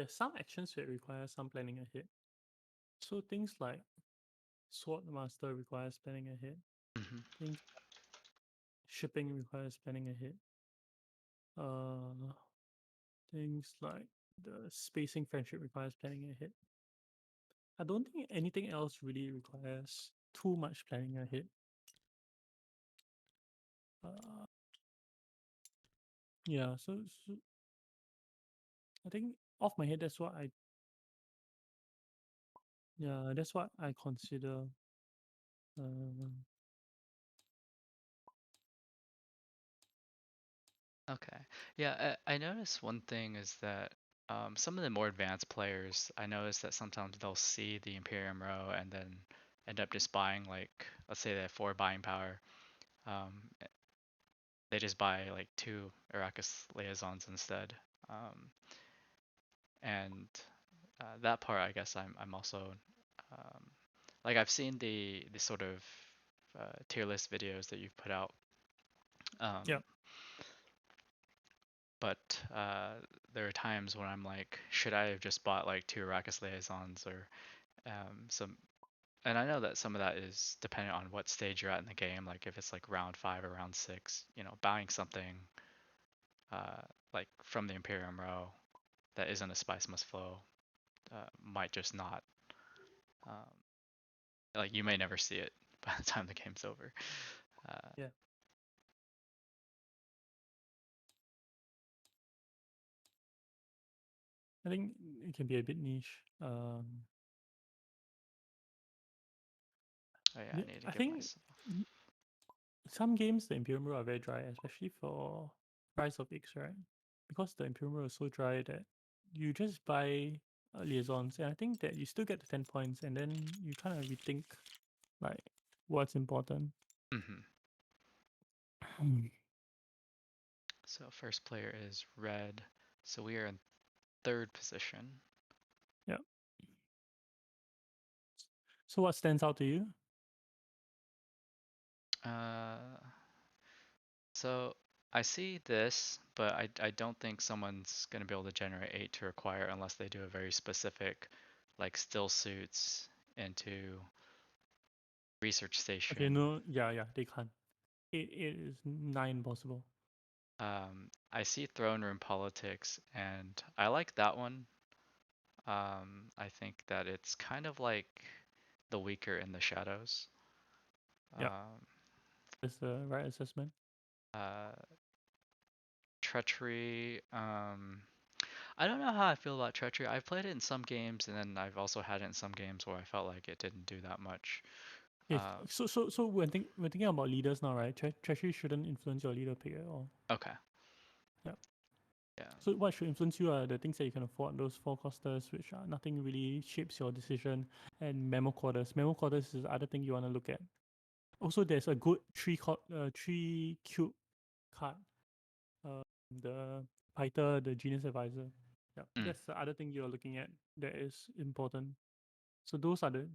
there's some actions that require some planning ahead. So things like Sword Master requires planning ahead. Hmm. Things shipping requires planning ahead. Uh, things like the spacing friendship requires planning ahead. I don't think anything else really requires too much planning ahead. Uh, yeah, so I think off my head, that's what I consider. Uh, Okay. Yeah, I noticed one thing is that some of the more advanced players, I noticed that sometimes they'll see the Imperium row and then end up just buying like, let's say they have 4 buying power. Um, they just buy like 2 Arrakis liaisons instead. Um, and that part, I guess I'm also um, like I've seen the sort of tier list videos that you've put out. yeah, Um, but there are times when I'm like, should I have just bought like 2 Arrakis liaisons or some? And I know that some of that is dependent on what stage you're at in the game. Like if it's like round 5 or round 6, buying something uh, like from the Imperium row that isn't a spice must flow might just not. Um, like you may never see it by the time the game's over. Uh, yeah. I think it can be a bit niche. oh yeah, Yeah, I need to I give think myself. some games the Imperium Road are very dry, especially for Rise of X, right? Because the Imperium Road is so dry that you just buy liaisons, and I think that you still get the 10 points, and then you kind of rethink like what's important. Hmm. So first player is red. So we are in third position. Yeah. So what stands out to you? Uh, so I see this, but I don't think someone's gonna be able to generate 8 to require unless they do a very specific, like still suits into research Okay, station. no, yeah, they can't. It is nigh impossible. I see throne room politics, and I like that one. I think that it's kind of like the weaker in the shadows. Yeah, Um, that's the right assessment. uh, treachery. I don't know how I feel about treachery. I've played it in some games, and then I've also had it in some games where I felt like it didn't do that much. Okay, so when thinking about leaders now, right? Treachery shouldn't influence your leader pick at all. Okay. Yeah. Yeah. So what should influence you are the things that you can afford, those four costers, which are nothing really shapes your decision, and memo quarters. Memo quarters is the other thing you want to look at. Also, there's a good three cube card. Uh, the fighter, the genius advisor. Yeah, Mm, that's the other thing you're looking at that is important. So those are the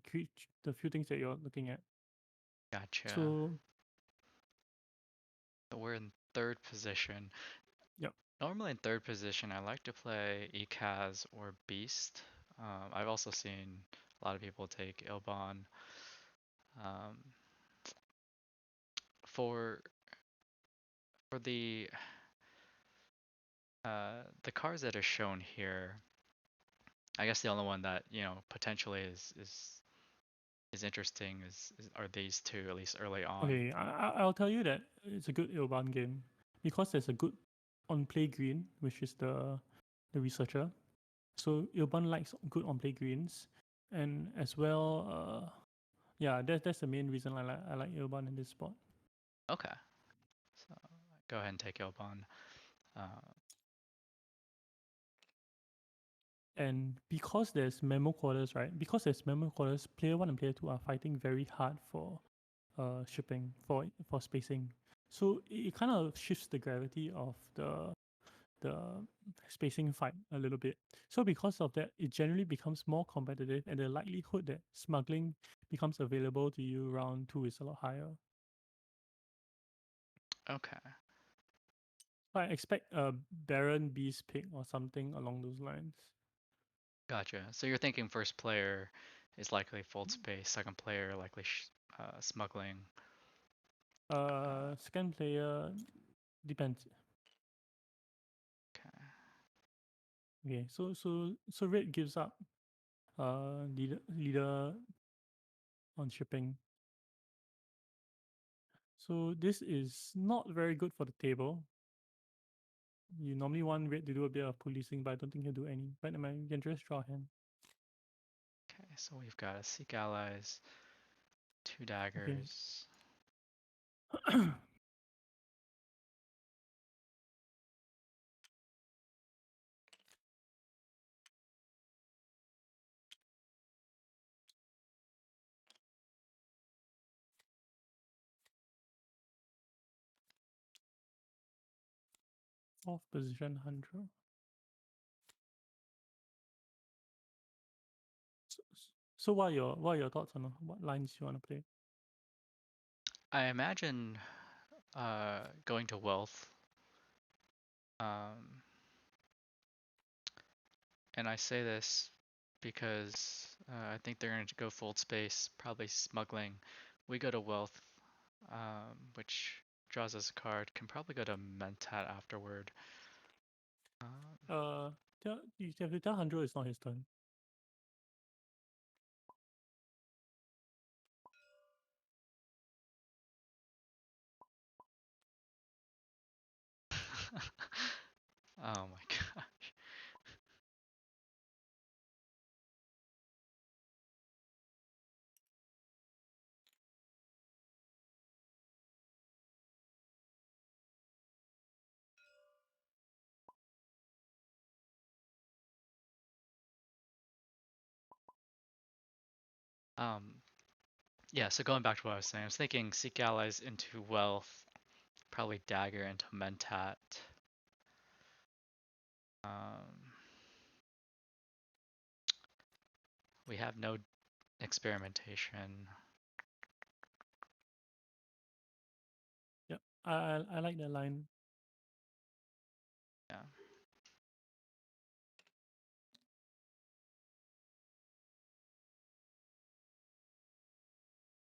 few things that you're looking at. gotcha. So So we're in third position. yeah, Normally in third position, I like to play Ekaz or Beast. I've also seen a lot of people take Ilban. Um, for for the cards that are shown here, I guess the only one that potentially is interesting are these two, at least early on. okay. I'll tell you that it's a good Ilban game because there's a good on play green, which is the researcher. So Ilban likes good on play greens, and as well, yeah, that's the main reason I like Ilban in this spot. Okay, so go ahead and take Ilban. Uh, And because there's memo quarters, right? Because there's memo quarters, player one and player two are fighting very hard for shipping for spacing. So it kind of shifts the gravity of the spacing fight a little bit. So because of that, it generally becomes more competitive, and the likelihood that smuggling becomes available to you round two is a lot higher. okay, So I expect a Baron Beast pick or something along those lines. Gotcha. So you're thinking first player is likely fold space, second player likely smuggling. Uh, Second player depends. okay. Okay, so red gives up leader on shipping. So this is not very good for the table. You normally want red to do a bit of policing, but I don't think he'll do any. But you can just draw a hand. Okay, so we've got a seek allies, two Okay. daggers. Fourth position 100. So, so what are your thoughts on what lines you want to play? I imagine going to wealth. Um, and I say this because I think they're going to go fold space, probably smuggling. We go to wealth, which draws us a card. Can probably go to mentat afterward. Um, You have to tell 100 it's not his turn. oh my gosh. Yeah, so going back to what I was saying, I was thinking seek allies into wealth, probably dagger into mentat. Um, we have no experimentation. Yep. I like that line. Yeah.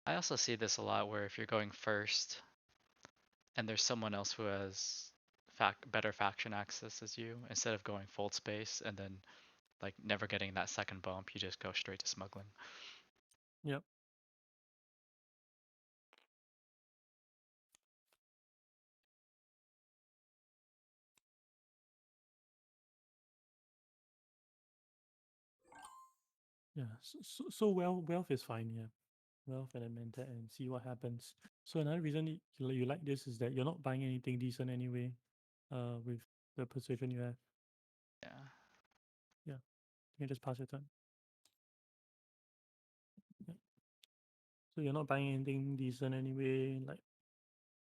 I also see this a lot where if you're going first and there's someone else who has better faction access as you, instead of going fold space and then like never getting that second bump, you just go straight to smuggling. Yep. Yeah. So wealth is fine. Yeah. Wealth and then mentor and see what happens. So another reason you like this is that you're not buying anything decent anyway. With the position you have. Yeah. Yeah. You can just pass your turn. Yeah. So you're not buying anything decent anyway.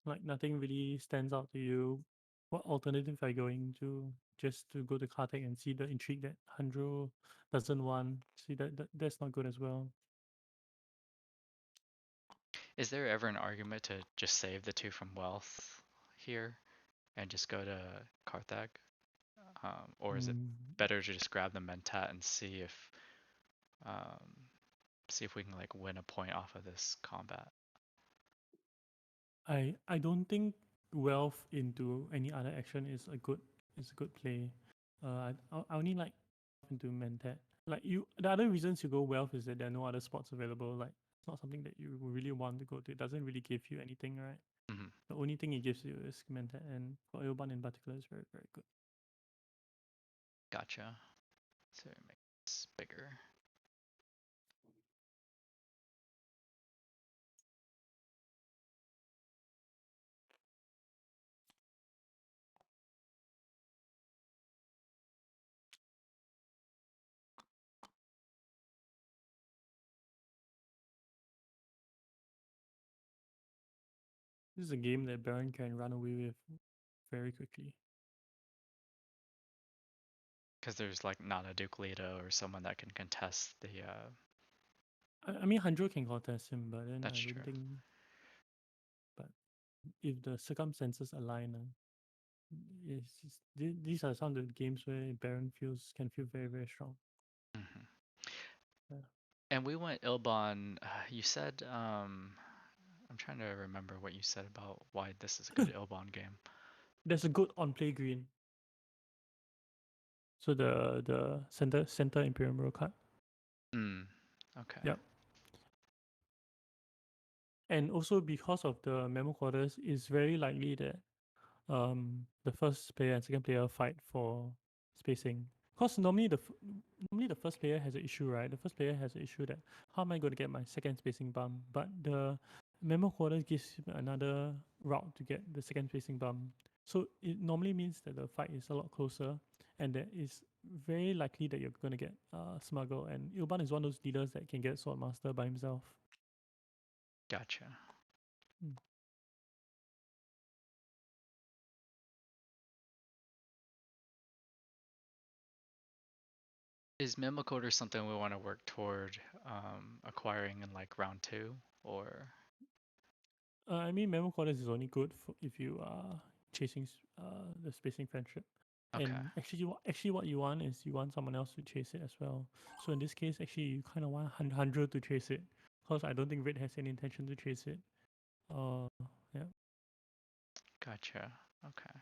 Like nothing really stands out to you. What alternative are you going to just to go to Kartek and see the intrigue that Handro doesn't want? See that's not good as well. Is there ever an argument to just save the two from wealth here and just go to Carthag? Or is it Mm, better to just grab the mentat and um, see if we can like win a point off of this combat? I don't think wealth into any other action is a good play. I only like into Mentat. Like the other reasons you go wealth is that there are no other spots available. Like it's not something that you really want to go to. It doesn't really give you anything, right? Hmm. The only thing it gives you is Mentat, and for Urban in particular is very very good. Gotcha. So it makes bigger. This is a game that Baron can run away with very quickly. Because there's like not a Duke Leto or someone that can contest the. I mean, Hanjo can contest him, but then That's I true. don't think. But if the circumstances align, these are some of the games where Baron can feel very very strong. Yeah. And we went Ilbon. You said I'm trying to remember what you said about why this is a good Ilbon game. There's a good on play green. So the center Imperium row card. Mm. Okay. Yep. And also because of the memo quarters, it's very likely that the first player and second player fight for spacing. Because normally the first player has an issue, right? The first player has an issue that how am I going to get my second spacing bump? But the memo quarters gives him another route to get the second spacing bump. So it normally means that the fight is a lot closer, and that it's very likely that you're going to get smuggle. And Ilban is one of those leaders that can get Swordmaster by himself. Gotcha. Mm. Is Mimicoder something we want to work toward acquiring in like round 2 or I mean, memo quarters is only good for if you are chasing the spacing friendship. okay. And actually, what you want is you want someone else to chase it as well. So in this case, actually, you kind of want 100 to chase it, because I don't think Red has any intention to chase it. Yeah. Gotcha. Okay.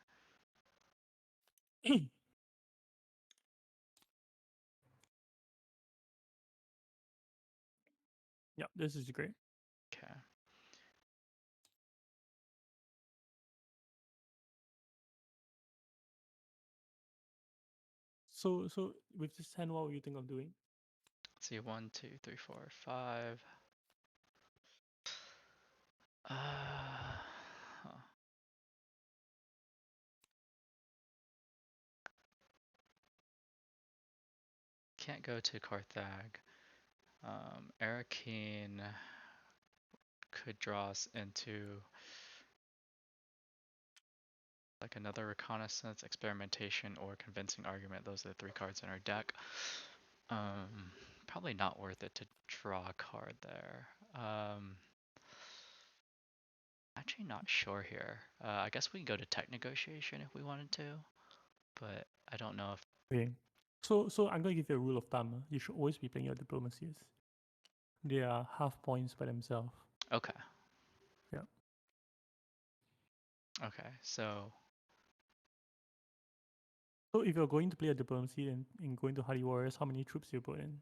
Yeah, this is great. Okay. So with this hand, what were you think of doing? Let's see, 1, 2, 3, 4, 5. Huh. Can't go to Carthag. Arakeen could draw us into like another reconnaissance, experimentation, or convincing argument. Those are the 3 cards in our deck. Probably not worth it to draw a card there. Actually not sure here. I guess we can go to tech negotiation if we wanted to, but I don't know if. Okay. So I'm gonna give you a rule of thumb. You should always be playing your diplomacies. They are half points by themselves. Okay. Yeah. Okay. So. So if you're going to play a diplomacy and going to Hardy Warriors, how many troops you put in?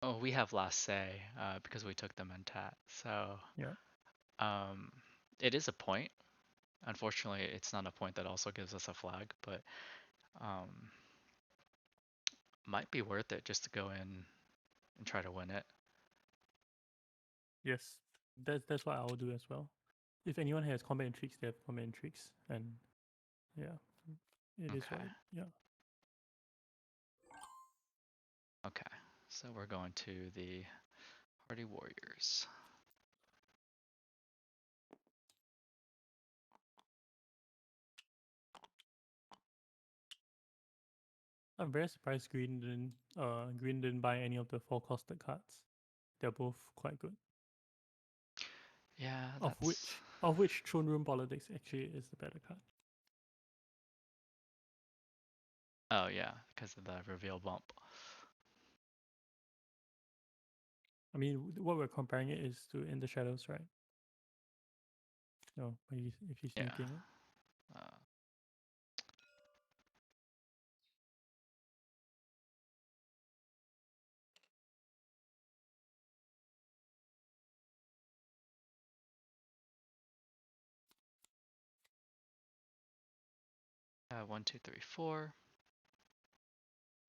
Oh, we have last say because we took them in tat. So Yeah. um, it is a point. Unfortunately, it's not a point that also gives us a flag, but um, might be worth it just to go in and try to win it. Yes. That's what I'll do as well. If anyone has combat intrigues, they have combat intrigues, and yeah, it is what Okay. it. Yeah. Okay. So we're going to the Hardy Warriors. I'm very surprised Green didn't buy any of the four costed cards. They're both quite good. Yeah, Of that's. which Throne Room Politics actually is the better card. Oh yeah, because of the reveal bump. I mean, what we're comparing it is to In the Shadows, right? No, if he's Yeah. nuking it. Uh, 1, 2, 3, 4.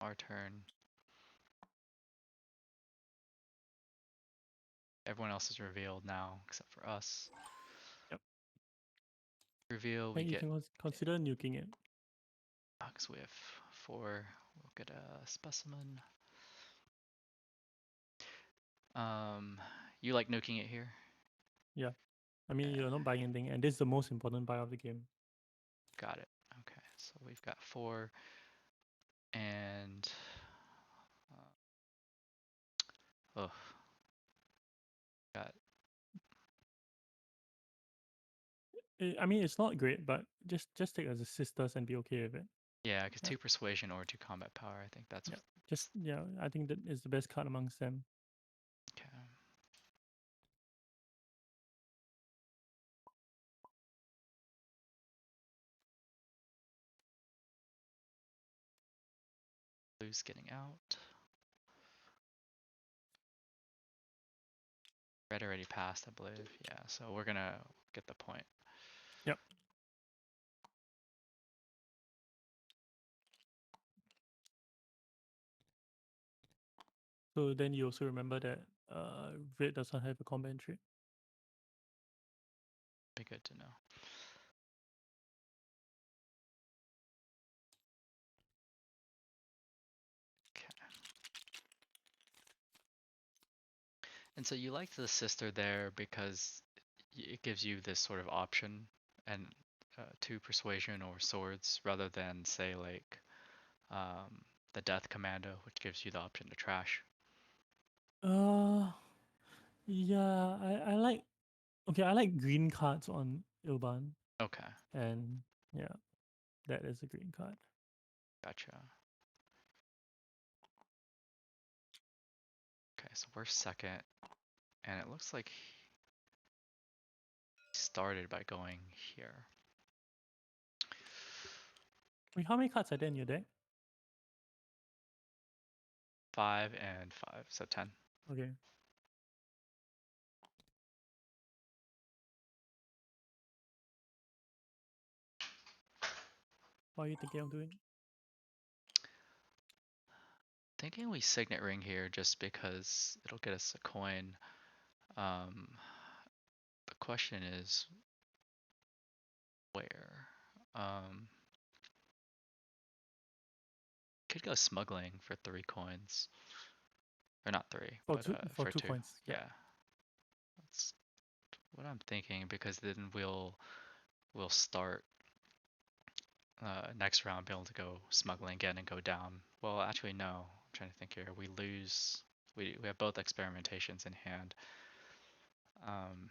Our turn. Everyone else is revealed now except for us. Yep. Reveal, we And you get. can consider nuking it. Because we have 4. We'll get a specimen. You like nuking it here? Yeah. I mean, Yeah, you're not buying anything, and this is the most important buy of the game. got it. Okay, so we've got 4 and oh, got I mean, it's not great, but just take it as a sisters and be okay with it. Yeah, because Yeah, 2 persuasion or 2 combat power. I think that's yeah. Just yeah, I think that is the best card amongst them. okay. Blue's getting out. Red already passed, I believe. Yeah, so we're gonna get the point. Yep. So then you also remember that red does not have a combat trait. Be good to know. Okay. And so you liked the sister there because it gives you this sort of option and to persuasion or swords rather than say like the death commando, which gives you the option to trash. Uh, yeah, I like okay, I like green cards on Ilban, Okay, and yeah, that is a green card. gotcha. Okay, so we're second, and it looks like he started by going here. Wait, how many cards are there in your deck? 5 and 5, so 10. Okay. What are you thinking of doing? Thinking we signet ring here just because it'll get us a coin. Um, the question is where? Um, could go smuggling for 3 coins. Or not 3, but For for two 2. coins. Yeah. Yeah, that's what I'm thinking because then we'll start next round be able to go smuggling again and go down. Well, actually no. I'm trying to think here. We lose. We have both experimentations in hand. Um,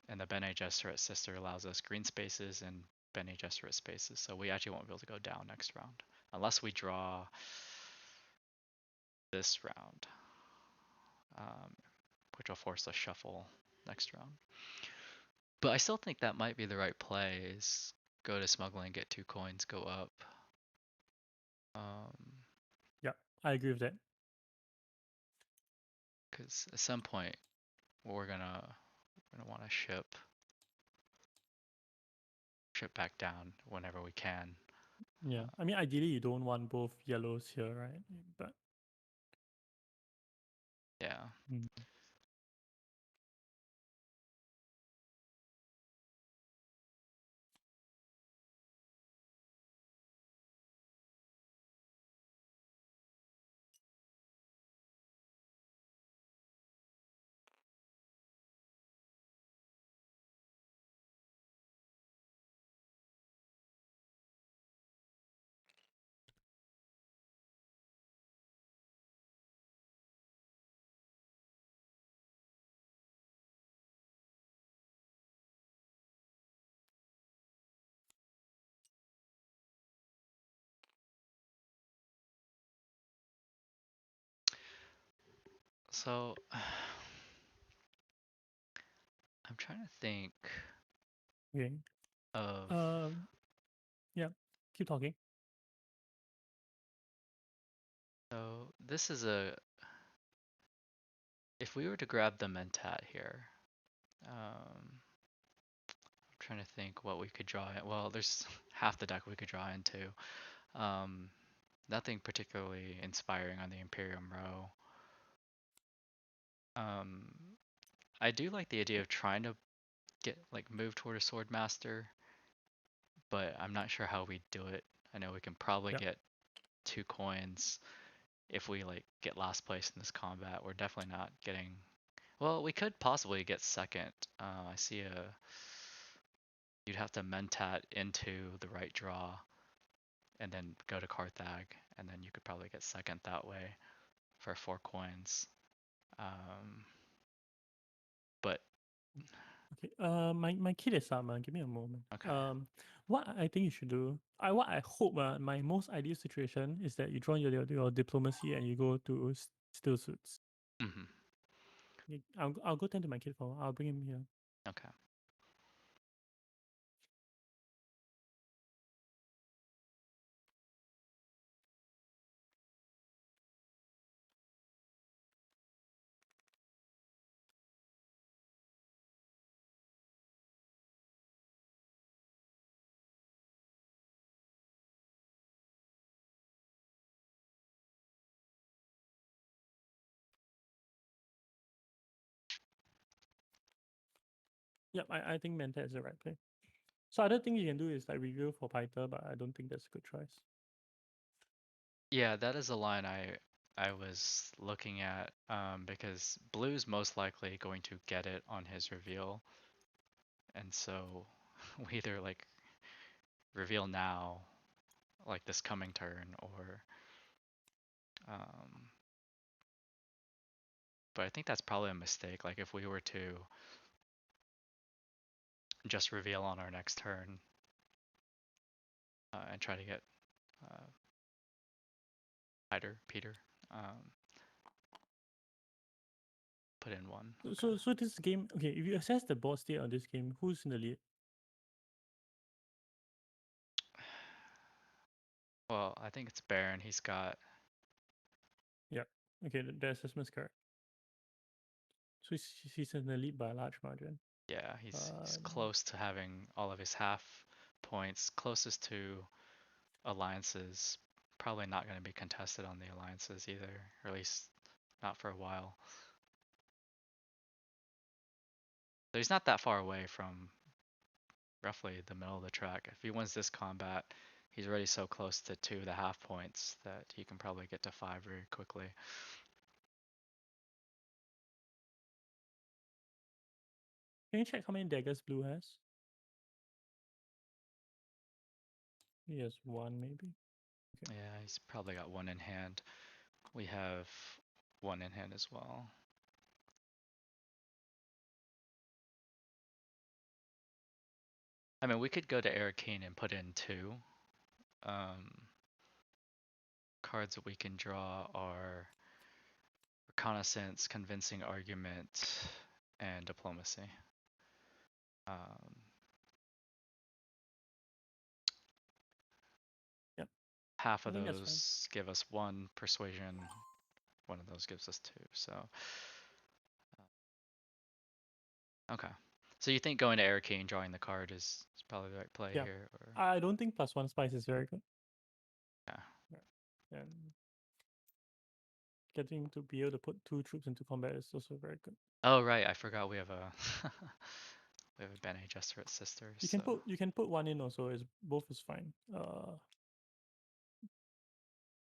and the Bene Gesserit sister allows us green spaces and Bene Gesserit spaces, so we actually won't be able to go down next round unless we draw this round, um, which will force us shuffle next round. But I still think that might be the right play. Is go to smuggling, get 2 coins, go up. Yeah, I agree with that. Because at some point we're gonna want to ship back down whenever we can. Yeah. I mean, ideally, you don't want both yellows here, right? But Yeah. mm, So I'm trying to think okay. of. Um, yeah. Keep talking. So this is a. If we were to grab the Mentat here, I'm trying to think what we could draw in. Well, there's half the deck we could draw into. Um, Nothing particularly inspiring on the Imperium row. Um, I do like the idea of trying to get like move toward a sword master, but I'm not sure how we do it. I know we can probably Yeah. get 2 coins if we like get last place in this combat. We're definitely not getting. Well, we could possibly get second. I see a. You'd have to mentat into the right draw and then go to Carthag, and then you could probably get second that way for 4 coins. But Okay. My kid is up, man. Give me a moment. okay, What I think you should do, what I hope, my most ideal situation is that you join your diplomacy and you go to still suits. Hmm. I'll go tend to my kid for a while. I'll bring him here. Okay. Yep, I think Manta is the right play. So other thing you can do is like review for Pyther, but I don't think that's a good choice. Yeah, that is a line I was looking at because Blue's most likely going to get it on his reveal, and so we either like reveal now, like this coming turn, or um, but I think that's probably a mistake. Like if we were to just reveal on our next turn and try to get uh, Peter, um, put in one. Okay. So this game, okay, if you assess the board state on this game, who's in the lead? Well, I think it's Baron. He's got Yeah. Okay, the assessment's correct. So he's in the lead by a large margin. yeah, he's Um, close to having all of his half points, closest to alliances. Probably not going to be contested on the alliances either, or at least not for a while. So he's not that far away from roughly the middle of the track. If he wins this combat, he's already so close to 2.5 points that he can probably get to 5 very quickly. can you check how many daggers Blue has? He has one, maybe. Okay. Yeah, he's probably got one in hand. We have one in hand as well. I mean, we could go to Arcane and put in two. Um, Cards that we can draw are Reconnaissance, Convincing Argument, and Diplomacy. Um, Yep. Half I of think that's fine. those give us one Persuasion, one of those gives us two. So, okay. So you think going to Arcane, drawing the card is probably the right play Yeah. here, or I don't think +1 spice is very good. yeah? Yeah. And getting to be able to put 2 troops into combat is also very good. Oh right, I forgot we have a we have a Bene Gesserit sister. So You can put 1 in also, is both is fine. right,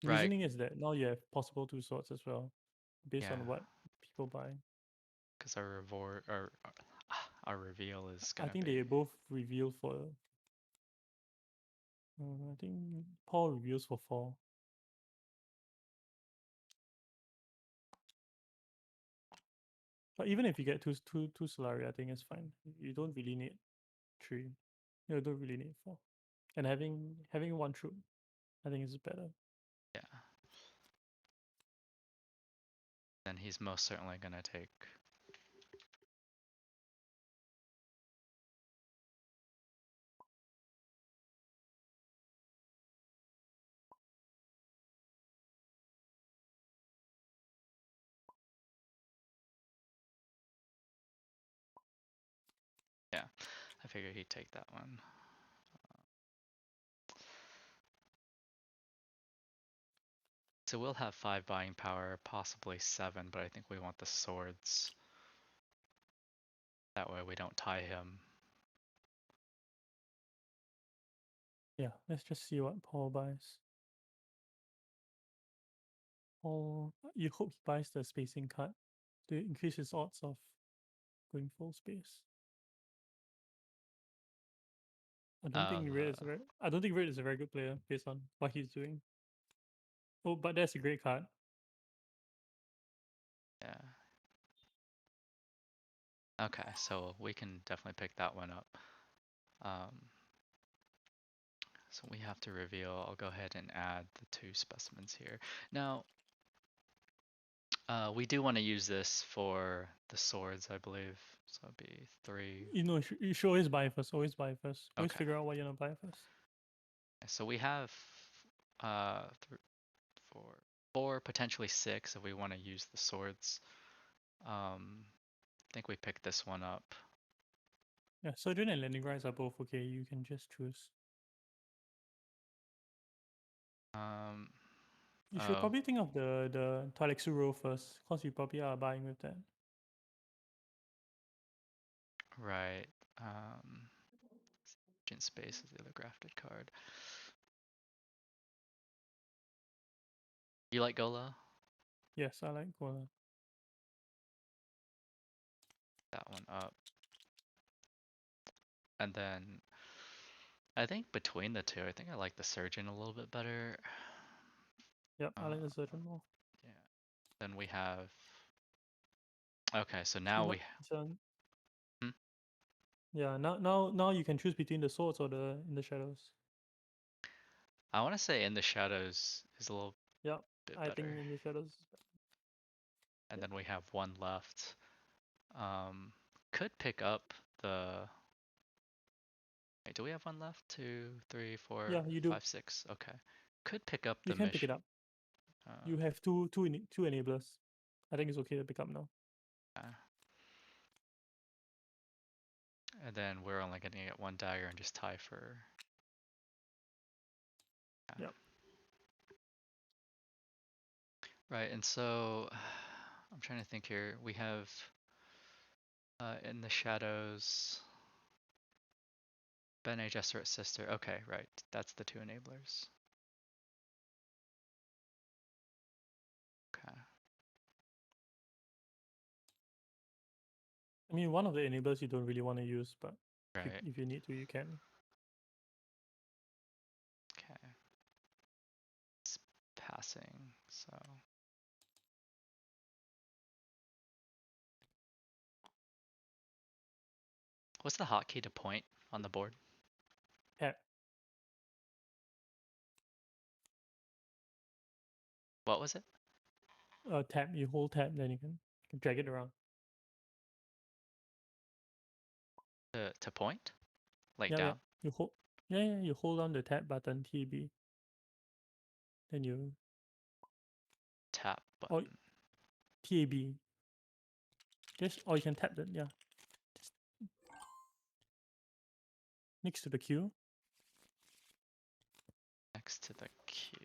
Reasoning is that now you have possible 2 swords as well, based yeah, on what people buy. because our reveal is I gonna think be they both reveal for. I think Paul reveals for 4. But even if you get two Solari, I think it's fine. You don't really need 3. You don't really need 4. And having 1 troop, I think is better. yeah. Then he's most certainly gonna take. Yeah, I figured he'd take that one. So we'll have 5 buying power, possibly 7, but I think we want the swords. That way we don't tie him. Yeah, let's just see what Paul buys. Paul, you hope he buys the spacing card to increase his odds of going full space. Uh, I don't think Red is a very good player based on what he's doing. Oh, but that's a great card. yeah. Okay, so we can definitely pick that one up. Um, So we have to reveal. I'll go ahead and add the two specimens here. Now, we do want to use this for the swords, I believe. So it'll be 3. You should always buy first. Always buy first. Always Okay. figure out what you're gonna buy first. So we have uh, 4, 4, potentially 6 if we want to use the swords. I think we picked this one up. Yeah, Surgeon and Landing Rights are both okay. You can just choose. Um, You should oh, probably think of the Toilexu row first, because you probably are buying with that. right. Agent Space is the other grafted card. You like Gola? Yes, I like Gola. That one up. And then I think between the two, I think I like the Surgeon a little bit better. Yep, I like the Uh, Surgeon more. yeah. Then we have. Okay, so So now no, we. so Hmm? yeah, now you can choose between the swords or the in the shadows. I want to say In the Shadows is a little Yep, bit I think better. in the shadows. And Yep. then we have one left. Um, could pick up the. Wait, do we have one left? 2, 3, 4, Yeah, you do. 5, 6. Okay. Could pick up You the can pick it mission. up. Uh, You have two enablers. I think it's okay to pick up now. yeah. And then we're only going to get one dagger and just tie for. Yeah. Yep. Right, and so I'm trying to think here. We have In the Shadows, Bene Gesserit's sister. Okay, right. That's the two enablers. Okay. I mean, one of the enablers you don't really want to use, but Right. if you need to, you can. Okay. It's passing, so. What's the hotkey to point on the board? Tap, What was it? tap. You hold tap, then you can drag it around. To point? Like Yeah, yeah. down? You hold. Yeah, yeah. You hold on the tap button, TB. Then you Tap or button. TAB. Just or you can tap the yeah. Just next to the Q Next to the Q.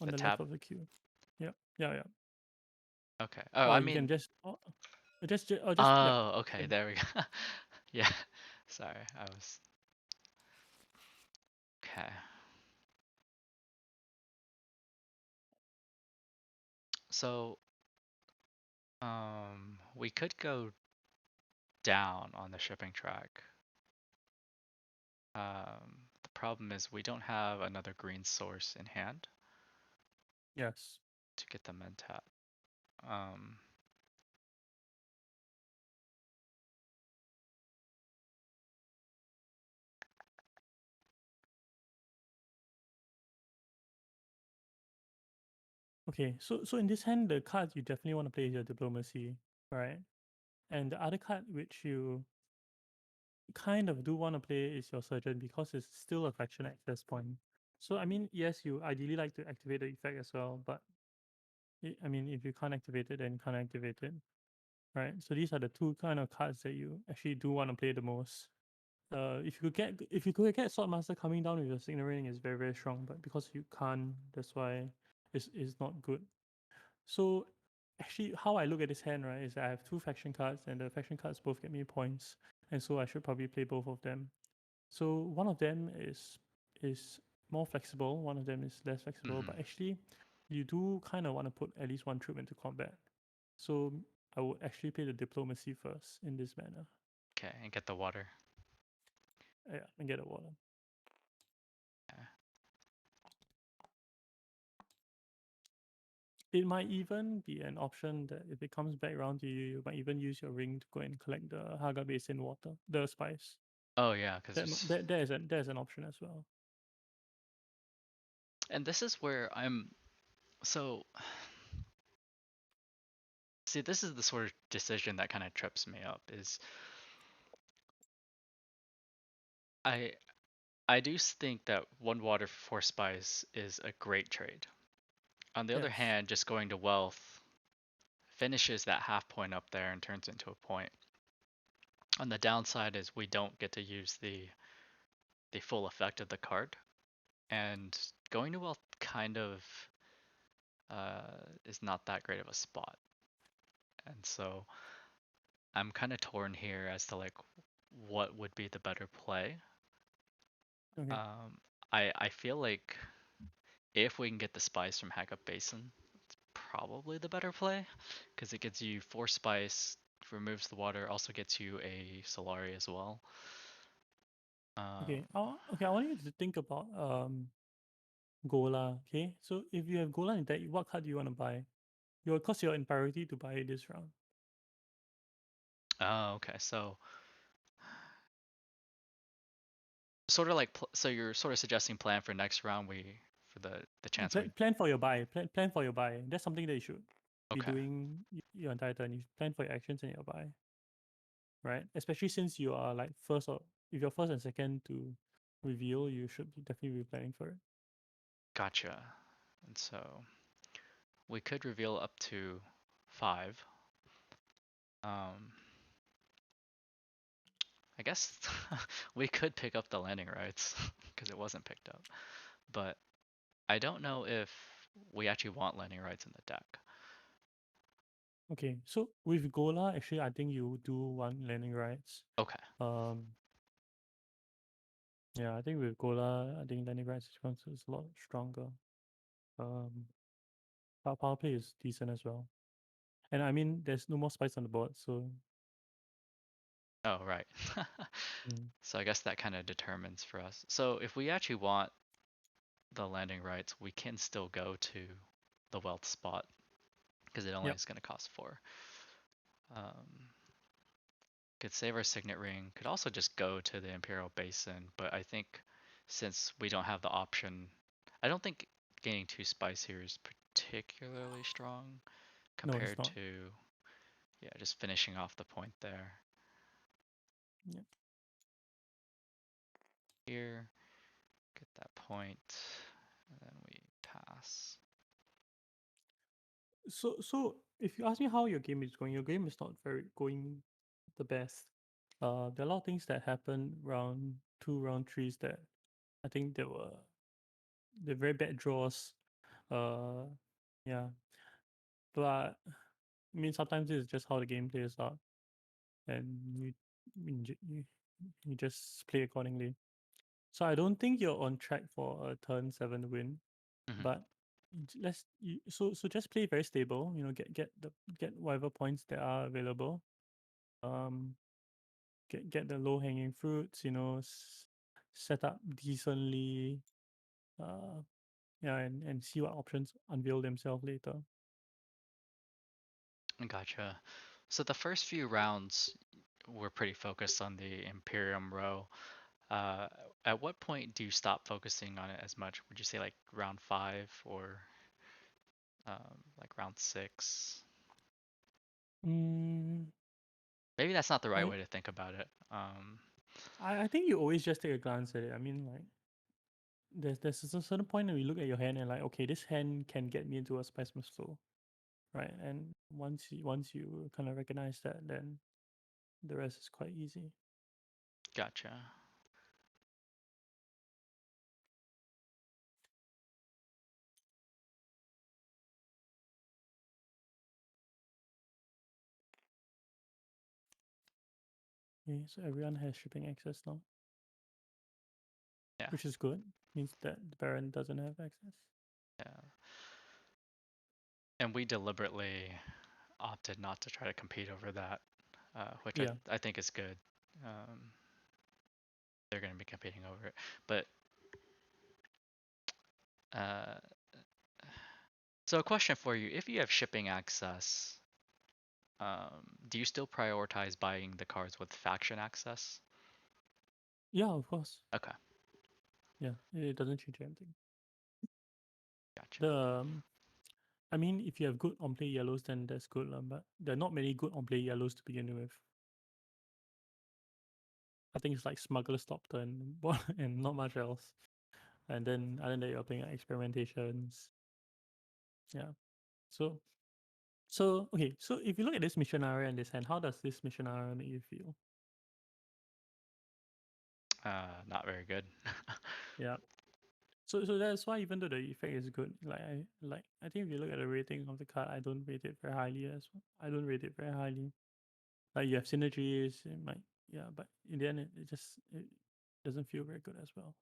on The the left tab? of the Q. Yeah, yeah, yeah. Okay. Oh, I Or you can mean. just or just yeah. Oh, okay. Can There we go. Yeah. Sorry, I was. Okay. So, we could go down on the shipping track. The problem is we don't have another green source in hand yes. to get the mentat. Um, Okay, so in this hand, the card you definitely want to play is your diplomacy, right? And the other card which you kind of do want to play is your surgeon because it's still a faction access point. So I mean, yes, you ideally like to activate the effect as well, but I mean, if you can't activate it, then you can't activate it, right? So these are the two kind of cards that you actually do want to play the most. If you could get Swordmaster coming down with your signal ring is very strong, but because you can't, that's why it's not good. So actually, how I look at this hand, right, is that I have two faction cards, and the faction cards both get me points, and so I should probably play both of them. So one of them is more flexible, one of them is less flexible, mhm. but actually, you do kind of want to put at least one troop into combat. So I would actually play the diplomacy first in this manner. Okay, and get the water. Yeah, and get a water. Yeah. It might even be an option that if it comes back around to you, you might even use your ring to go and collect the Haga Basin water, the spice. Oh yeah, because there's. There's an option as well. And this is where I'm so see, this is the sort of decision that kind of trips me up is I I do think that one water for four spice is a great trade. On the other Yes. hand, just going to wealth finishes that half point up there and turns into a point. On the downside is we don't get to use the full effect of the card, and going to wealth kind of is not that great of a spot. And so I'm kind of torn here as to like what would be the better play. Okay. Um, I feel like if we can get the spice from Hack Up Basin, probably the better play because it gets you four spice, removes the water, also gets you a Solari as well. Okay. Um, Okay. I want you to think about Gola. Okay. So if you have Gola in deck, what card do you want to buy? You're Cause you're in priority to buy it this round. oh, okay. So sort of like so you're sort of suggesting plan for next round we for the chance we Plan for your buy. Plan for your buy. That's something that you should be okay. doing your entire turn. You plan for your actions and your buy, right? Especially since you are like first or if you're first and second to reveal, you should be definitely be planning for it. Gotcha. And so we could reveal up to five. Um, I guess we could pick up the landing rights because it wasn't picked up. But I don't know if we actually want landing rights in the deck. Okay, so with Gola, actually, I think you do want landing rights. Okay, Um, yeah, I think with Gola, I think landing rights is a lot stronger. Um, but power play is decent as well. And I mean, there's no more spice on the board, so oh right. mm, So I guess that kind of determines for us. So if we actually want the landing rights, we can still go to the wealth spot because it only yep, is going to cost four. Um, could save our signet ring. Could also just go to the Imperial Basin, but I think since we don't have the option, I don't think gaining two spice here is particularly strong no, it's compared not. to yeah, just finishing off the point there. Yeah. Here, get that point, and then we pass. So if you ask me how your game is going, your game is not very going the best. There are a lot of things that happen round two, round threes that I think they're very bad draws. Uh, yeah, but I mean sometimes it's just how the game plays out, and you just play accordingly. So I don't think you're on track for a turn seven win, Hmm. but so just play very stable. You know, get whatever points that are available. Um, get the low hanging fruits. You know, set up decently. Uh, yeah, and see what options unveil themselves later. Gotcha. So the first few rounds were pretty focused on the Imperium row. Uh, at what point do you stop focusing on it as much? Would you say like round five or like round six? Mm, Maybe that's not the right I, way to think about it. I think you always just take a glance at it. I mean, like there's a certain point where you look at your hand and like, okay, this hand can get me into a specimen flow, right? And once you kind of recognize that, then the rest is quite easy. Gotcha. Okay, so everyone has shipping access now, Yeah, which is good. Means that the Baron doesn't have access. yeah. And we deliberately opted not to try to compete over that, which Yeah. I think is good. They're going to be competing over it. But uh, so a question for you: if you have shipping access, do you still prioritize buying the cards with faction access? Yeah, of course. Okay. Yeah, it doesn't change anything. Gotcha. The I mean, if you have good on play yellows, then that's good, but there are not many good on play yellows to begin with. I think it's like Smuggler's Doctor and and not much else. And then other than that, you're playing like experimentations. Yeah. So okay. So if you look at this missionary and this hand, how does this missionary make you feel? Not very good. Yeah. So that's why even though the effect is good, I think if you look at the rating of the card, I don't rate it very highly as well. I don't rate it very highly. Like you have synergies, it might but in the end it doesn't feel very good as well.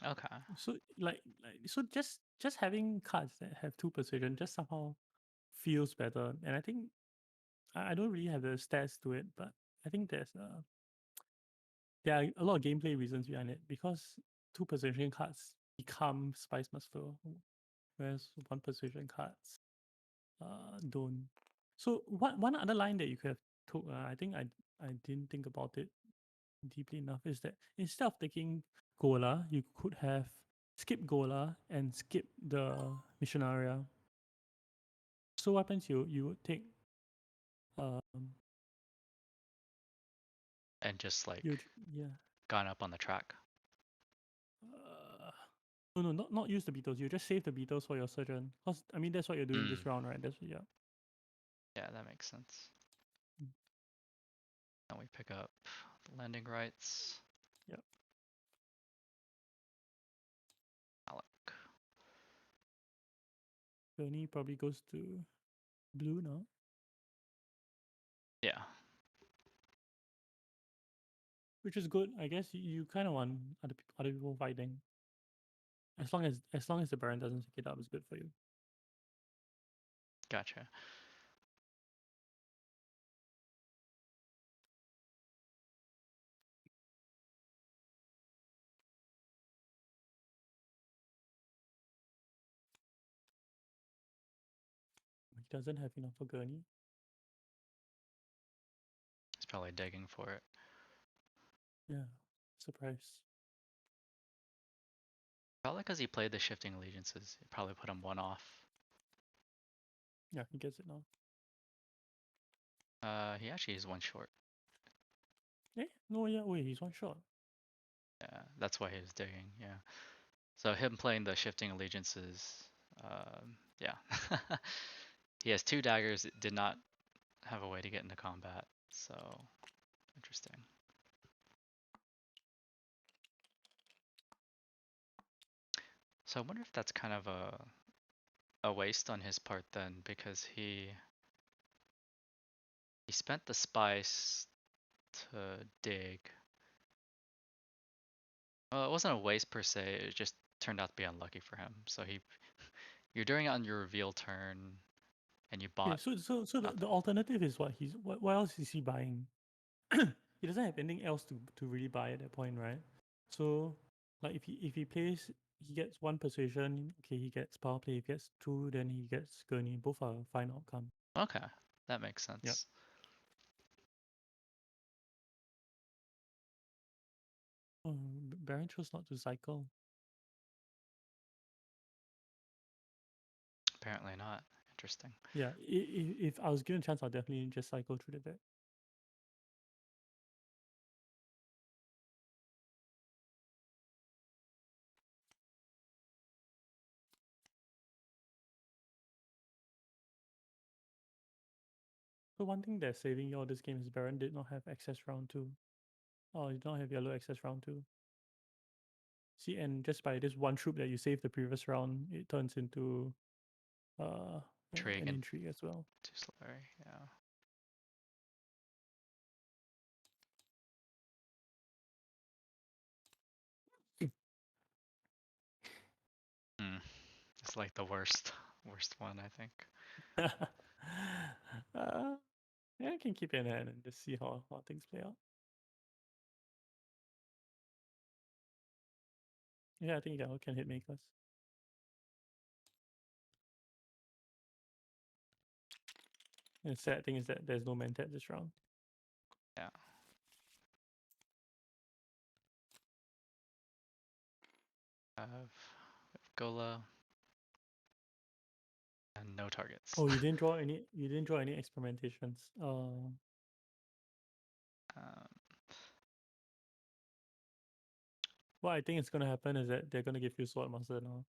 Okay. So so just having cards that have two precision just somehow feels better. And I think I don't really have the stats to it, but I think there are a lot of gameplay reasons behind it because two precision cards become Spice Master, whereas one precision cards don't. So one other line that you could have took, I think I didn't think about it deeply enough, is that instead of taking Gola, you could have skip Gola and skip the Missionaria. So what happens? You would take um And just you like yeah gone up on the track. uh, no not use the Beatles. You just save the Beatles for your surgeon. Cause I mean that's what you're doing Mm. this round, right? Yeah, that makes sense. Mm, Then we pick up the landing rights. yeah. Alec. Gurney probably goes to blue now, Yeah. which is good. I guess you kind of want other people fighting. As long as the Baron doesn't pick it up, it's good for you. Gotcha. He doesn't have enough for Gurney. He's probably digging for it. Yeah, surprise. Probably because he played the shifting allegiances. It probably put him one off. Yeah, he gets it now. He actually is one short. Eh? No, yeah, wait, he's one shot. Yeah, that's why he was digging. Yeah. So him playing the shifting allegiances. Yeah. He has two daggers. Did not have a way to get into combat. So interesting. So I wonder if that's kind of a waste on his part then, because he spent the spice to dig. Well, it wasn't a waste per se. It just turned out to be unlucky for him. So you're doing it on your reveal turn, and you Okay, bought so the nothing. alternative is what else is he buying? He doesn't have anything else to really buy at that point, right? So like if he plays, he gets one persuasion. Okay, he gets power play. If he gets two, then he gets Gurney. Both are a fine outcome. Okay, that makes Yep. sense. Oh, Baron chose not to cycle. Apparently not. Interesting. Yeah, if I was given a chance, I'll definitely just cycle through the deck. So one thing that's saving you all this game is Baron did not have access round two. Oh, you don't have yellow access round two. See, and just by this one troop that you saved the previous round, it turns into uh Intrigue an and intrigue as well. too slurry. Yeah. Hmm. It's like the worst one, I think. Yeah, I can keep it in hand and just see how things play out. Yeah, I think yellow can hit makers. And the sad thing is that there's no Mentat this round. Yeah. We have Gola. no targets. Oh, you didn't draw any. You didn't draw any experimentations. Um, What I think is gonna happen is that they're gonna give you sword master now.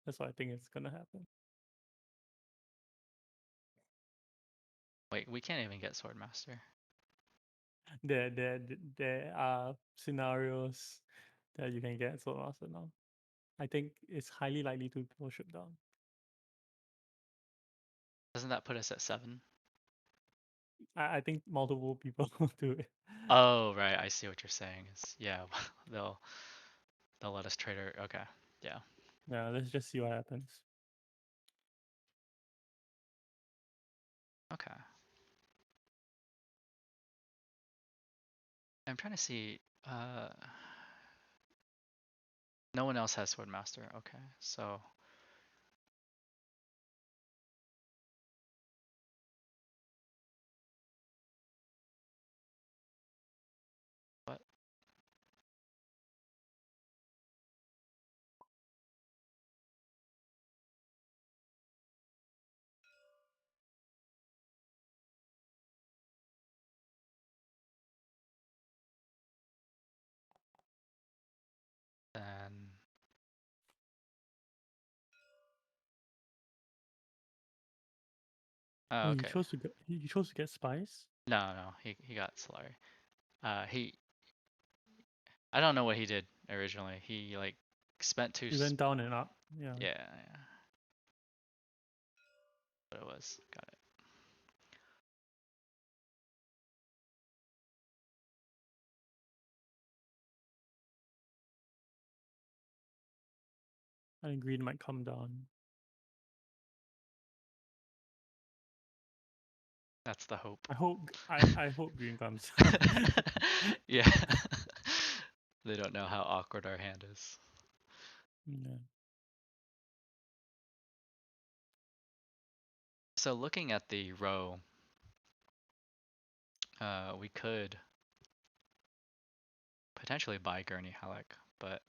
That's what I think is gonna happen. wait, we can't even get Swordmaster. There are scenarios that you can get sword master now. I think it's highly likely to go ship down. Doesn't that put us at 7? I think multiple people do it. Oh, right. I see what you're saying. Is yeah, they'll they'll let us trade our. Okay, yeah. Yeah, let's just see what happens. Okay. I'm trying to see. No one else has Swordmaster. Okay, so what? Then. Oh, Oh, okay. he chose to get spice. No, no, he got Solari. He. I don't know what he did originally. He like spent two. He went down and up. Yeah, Yeah, yeah. What it was. Got it. I think green might come down. That's the hope. I hope green comes down. Yeah. They don't know how awkward our hand is. Yeah. So looking at the row, we could potentially buy Gurney Halleck, but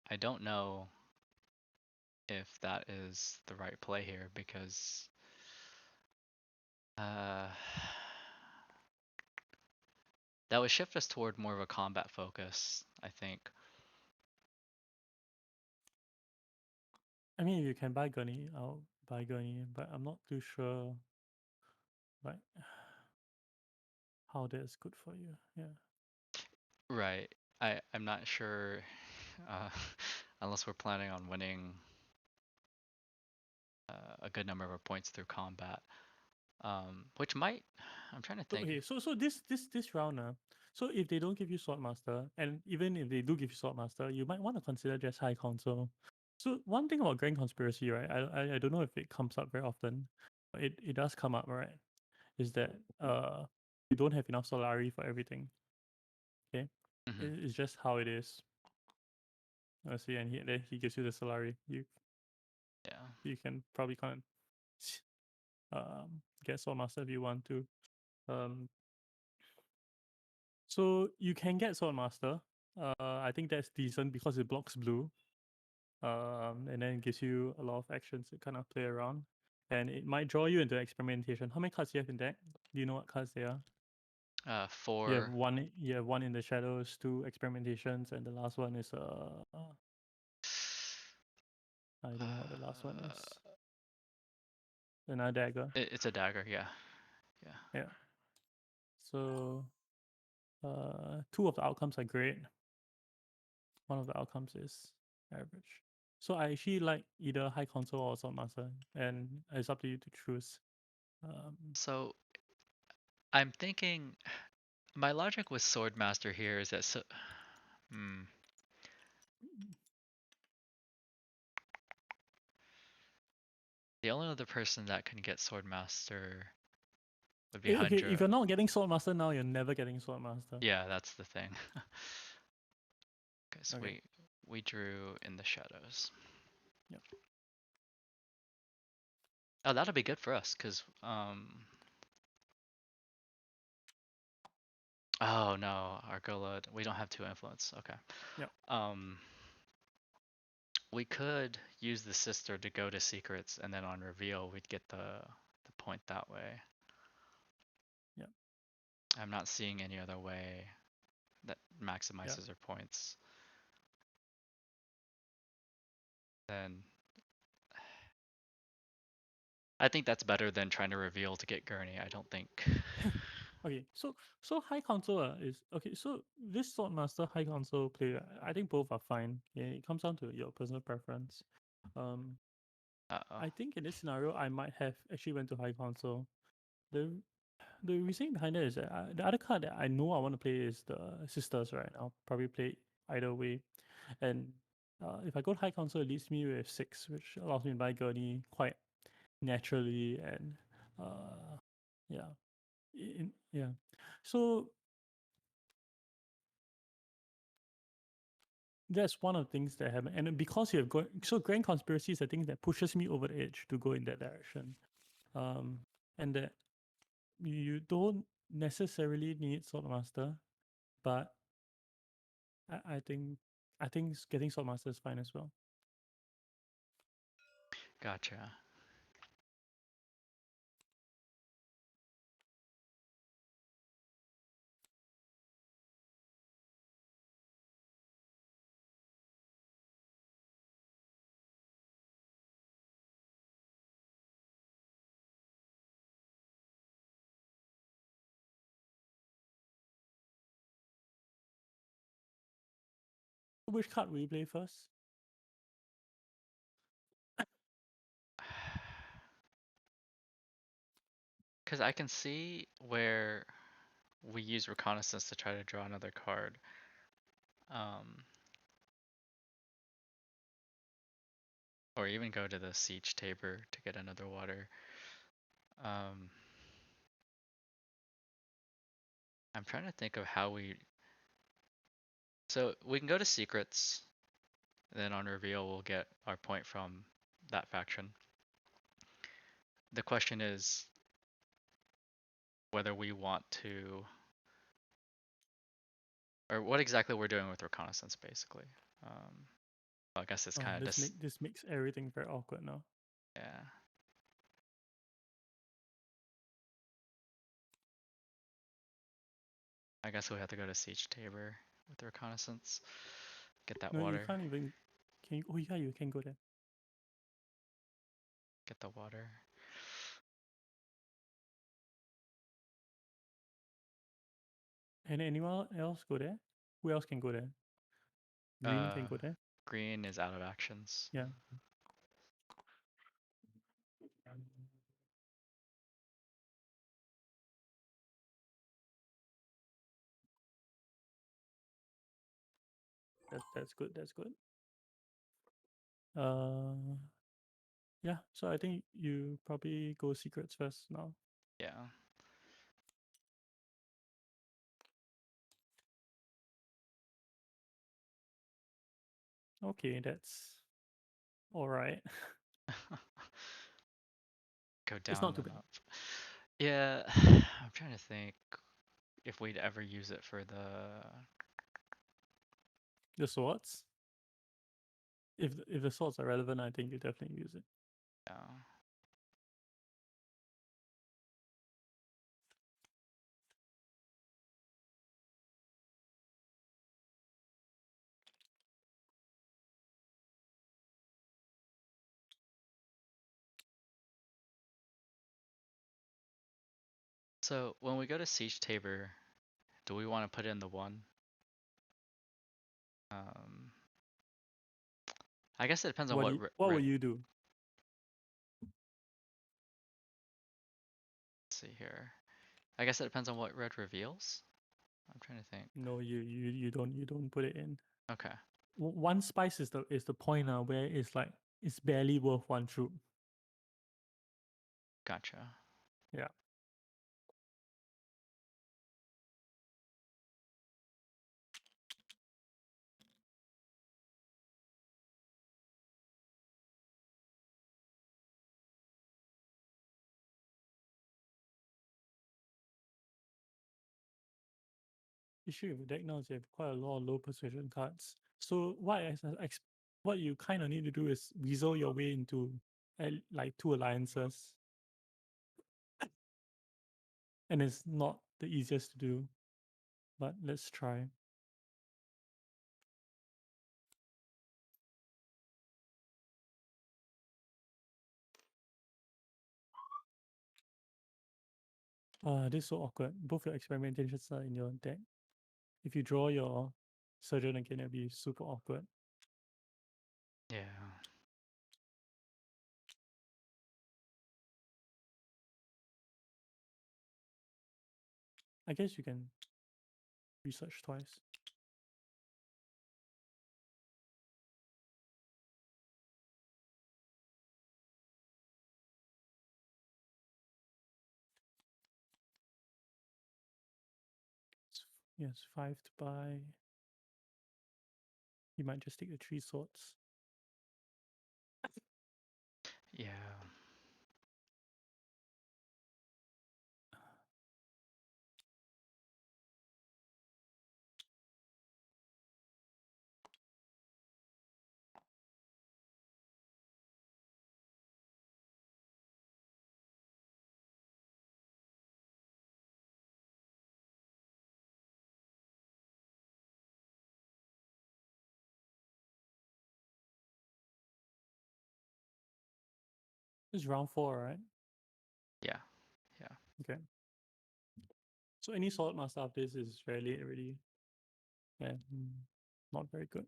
I don't know if that is the right play here because uh, that would shift us toward more of a combat focus, I think. I mean, if you can buy Gurney, I'll buy Gurney, but I'm not too sure, like, how that's good for you. Yeah. Right. I'm not sure, uh, unless we're planning on winning a good number of points through combat, which might. I'm trying to So think. okay, so this round, so if they don't give you sword master, and even if they do give you sword master, you might want to consider just high council. So one thing about grand conspiracy, right? I don't know if it comes up very often, but it does come up, right? Is that you don't have enough Solari for everything. Okay, Hmm. it's just how it is. I see, and then he gives you the Solari. Yeah. You can probably kind get sword master if you want to. Um, So you can get Sword Master. I think that's decent because it blocks blue. And then gives you a lot of actions to kind of play around. And it might draw you into experimentation. How many cards do you have in deck? Do you know what cards they are? For You have one in the shadows, two experimentations, and the last one is I don't know what the last one uh, is. Another dagger. it's a dagger. Yeah. Yeah. Yeah. So two of the outcomes are great. One of the outcomes is average. So I actually like either high console or sword master, and it's up to you to choose. Um, So I'm thinking my logic with Swordmaster here is that hmm, the only other person that can get Swordmaster would be okay, if Hundra. you're not getting sword master now, you're never getting sword master. Yeah, that's the thing. Okay, so Okay. we drew in the shadows. Yep. Oh, that'll be good for us, cause oh no, Argola, we don't have two influence. Okay. Yep. Um, We could use the sister to go to secrets, and then on reveal we'd get the point that way. Yeah, I'm not seeing any other way that yeah. maximizes our points. Then I think that's better than trying to reveal to get Gurney. I don't think. Okay, so High Council is okay. So this Swordmaster High Council player, I think both are fine. Yeah, it comes down to your personal preference. Um, Uh-oh. I think in this scenario, I might have actually went to High Council. The the reasoning behind it is that the other card that I know I want to play is the Sisters, right? I'll probably play either way. And if I go to High Council, it leaves me with 6, which allows me to buy Gurney quite naturally. And yeah, yeah. So that's one of the things that happen. And then because you have got so Grand Conspiracy is the thing that pushes me over the edge to go in that direction. And that you don't necessarily need Swordmaster, but I think getting Swordmaster is fine as well. Gotcha. Which card will you play first? Because I can see where we use reconnaissance to try to draw another card. Um, or even go to the siege tabor to get another water. Um, I'm trying to think of how we. So we can go to secrets, then on reveal we'll get our point from that faction. The question is whether we want to, or what exactly we're doing with reconnaissance, basically. Um, I guess it's Oh, kind of just, this makes everything very awkward now. yeah. I guess we have to go to siege tabor with reconnaissance, get that No, you water, can't even. Can you? Oh yeah, you can go there. get the water. And anyone else go there? Who else can go there? Green can Uh, go there. green is out of actions. Yeah. That's good. That's good. Uh, yeah. So I think you probably go secrets first now. Yeah. Okay, that's all right. Go It's down not too then bad. up. Yeah, I'm trying to think if we'd ever use it for the. The swords. If the swords are relevant, I think you definitely use it. Yeah. So when we go to siege tabor, do we want to put in the one? Um, I guess it depends on what What will red. you do? Let's see here. I guess it depends on what red reveals. I'm trying to think. No, you don't put it in. Okay, One spice is the point where it's like it's barely worth one troop. gotcha. Yeah. Issue with the deck now is you have quite a lot of low persuasion cards. So what what you kind of need to do is weasel your way into like 2 alliances, and it's not the easiest to do, but let's try. This is so awkward. Both your experimentations are in your deck. If you draw your surgeon again, it'll be super awkward. Yeah. I guess you can research twice. Yes, 5 to buy. You might just take the 3 swords. Yeah. This is round 4, right? Yeah. Yeah. Okay. So any sword master of this is very late already. And not very good.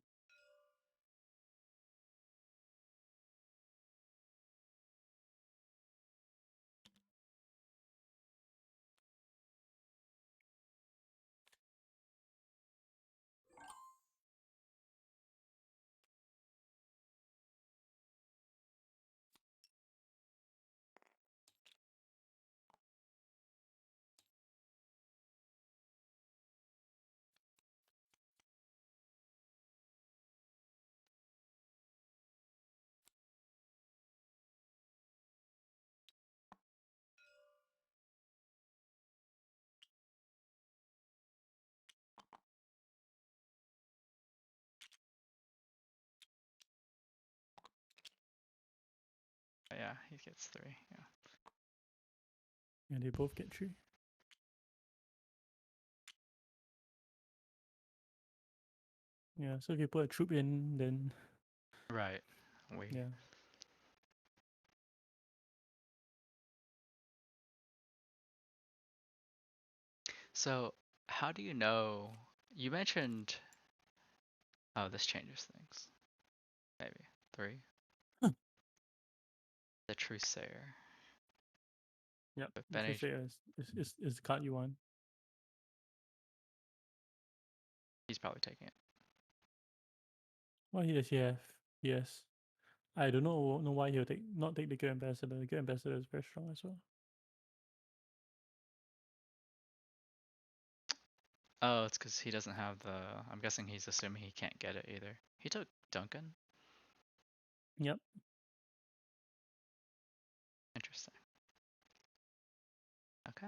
Yeah. He gets 3. Yeah. And they both get 3. Yeah, so if you put a troop in, then Right. We. yeah. So, how do you know? You mentioned. Oh, this changes things. Maybe 3. Huh. The Truthsayer. Yep. With The Benny, truth is the card you want. he's probably taking it. Well, yes, yeah, yes. I don't know why he'll not take the good ambassador. The good ambassador is very strong as well. Oh, it's because he doesn't have the. I'm guessing he's assuming he can't get it either. He took Duncan. Yep. Interesting. Okay.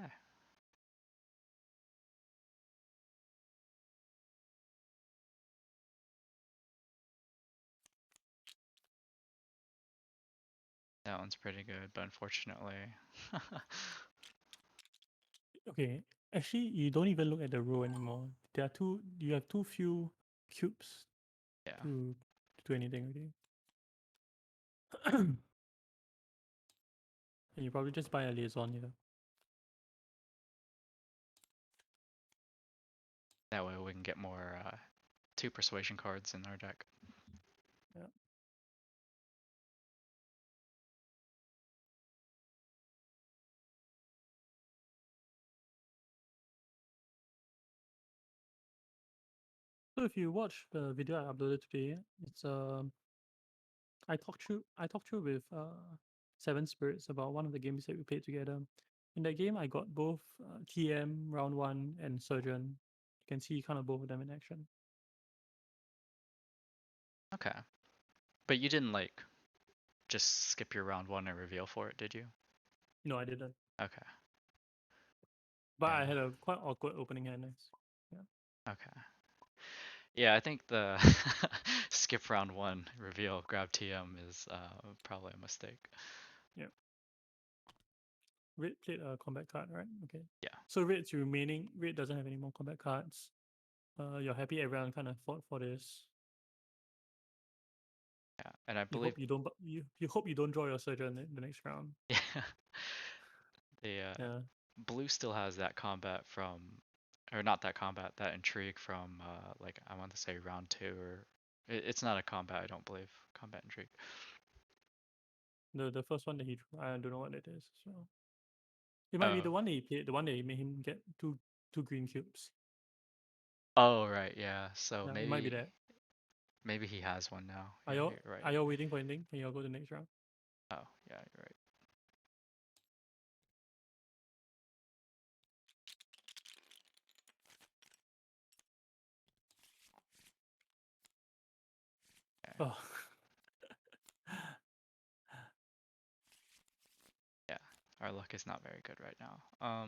That one's pretty good, but unfortunately. Okay. Actually, you don't even look at the row anymore. There are two. You have too few cubes Yeah. to do anything already. And you probably just buy a liaison here. That way we can get more 2 persuasion cards in our deck. Yeah. So if you watch the video I uploaded today, it's I talked through with Seven Spirits about one of the games that we played together. In that game, I got both TM round 1 and Surgeon. You can see kind of both of them in action. Okay. But you didn't like just skip your round 1 and reveal for it, did you? No, I didn't. Okay. But I Yeah. had a quite awkward opening hand. Yeah. Okay. Yeah, I think the skip round one reveal grab TM is probably a mistake. Yeah. Red played a combat card, right? Okay. Yeah, So red's remaining. Red doesn't have any more combat cards. You're happy everyone kind of fought for this. yeah, and I You believe hope you don't. You hope you don't draw your surgeon in the next round. yeah, the Yeah. blue still has that combat from, or not that combat, that intrigue from like I want to say round two or it's not a combat, I don't believe. Combat intrigue. The first one that he drew, I don't know what it is. So it might be Oh, the one that he played, the one that made him get two green cubes. oh right, yeah. So Yeah, it might be maybe that. maybe he has one now. Are Yeah, y'all you're right. are y'all waiting for anything? Can y'all go to the next round? Oh, yeah, you're right. Yeah, Oh, yeah. Our luck is not very good right now.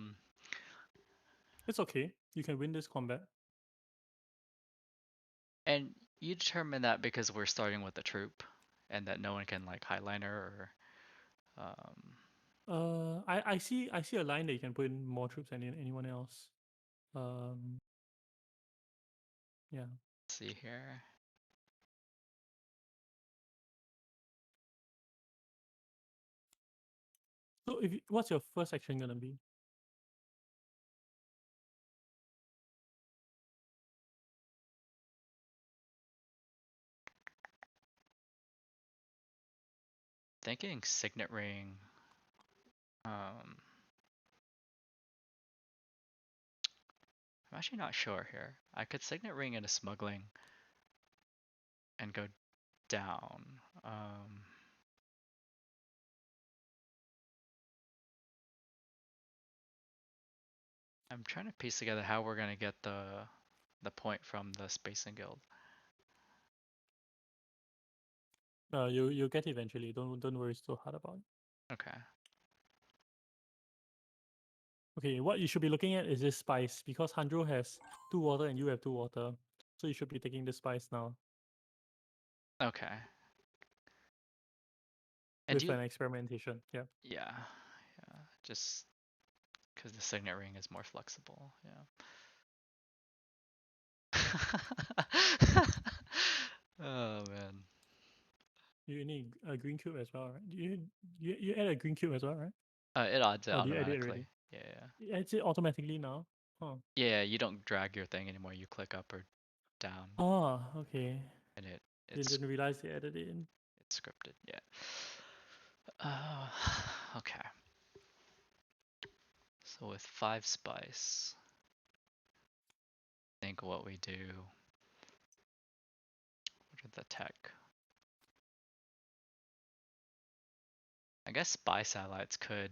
it's okay. You can win this combat. And you determine that because we're starting with a troop, and that no one can like highliner or um. I see a line that you can put in more troops than anyone else. Um, yeah. Let's see here. So what's your first action gonna be? Thinking signet ring. Um, I'm actually not sure here. I could signet ring into smuggling and go down. I'm trying to piece together how we're gonna get the point from the Spacing Guild. You'll get it eventually. Don't worry so hard about it. Okay. Okay, what you should be looking at is this spice because Handro has 2 water and you have 2 water, so you should be taking the spice now Okay. And do with you? an experimentation. Yeah. Yeah. Yeah. Just because the signet ring is more flexible. Yeah. Oh man. You need a green cube as well, right? You add a green cube as well, right? It odds it Or do you add it automatically. already? Yeah, yeah. It adds it automatically now. Oh. Yeah, you don't drag your thing anymore. You click up or down, Oh, okay. and Didn't, it's didn't realize they added it in. it's scripted. Yeah. Okay. So with 5 spice, I think what we do. What are the tech? I guess spy satellites could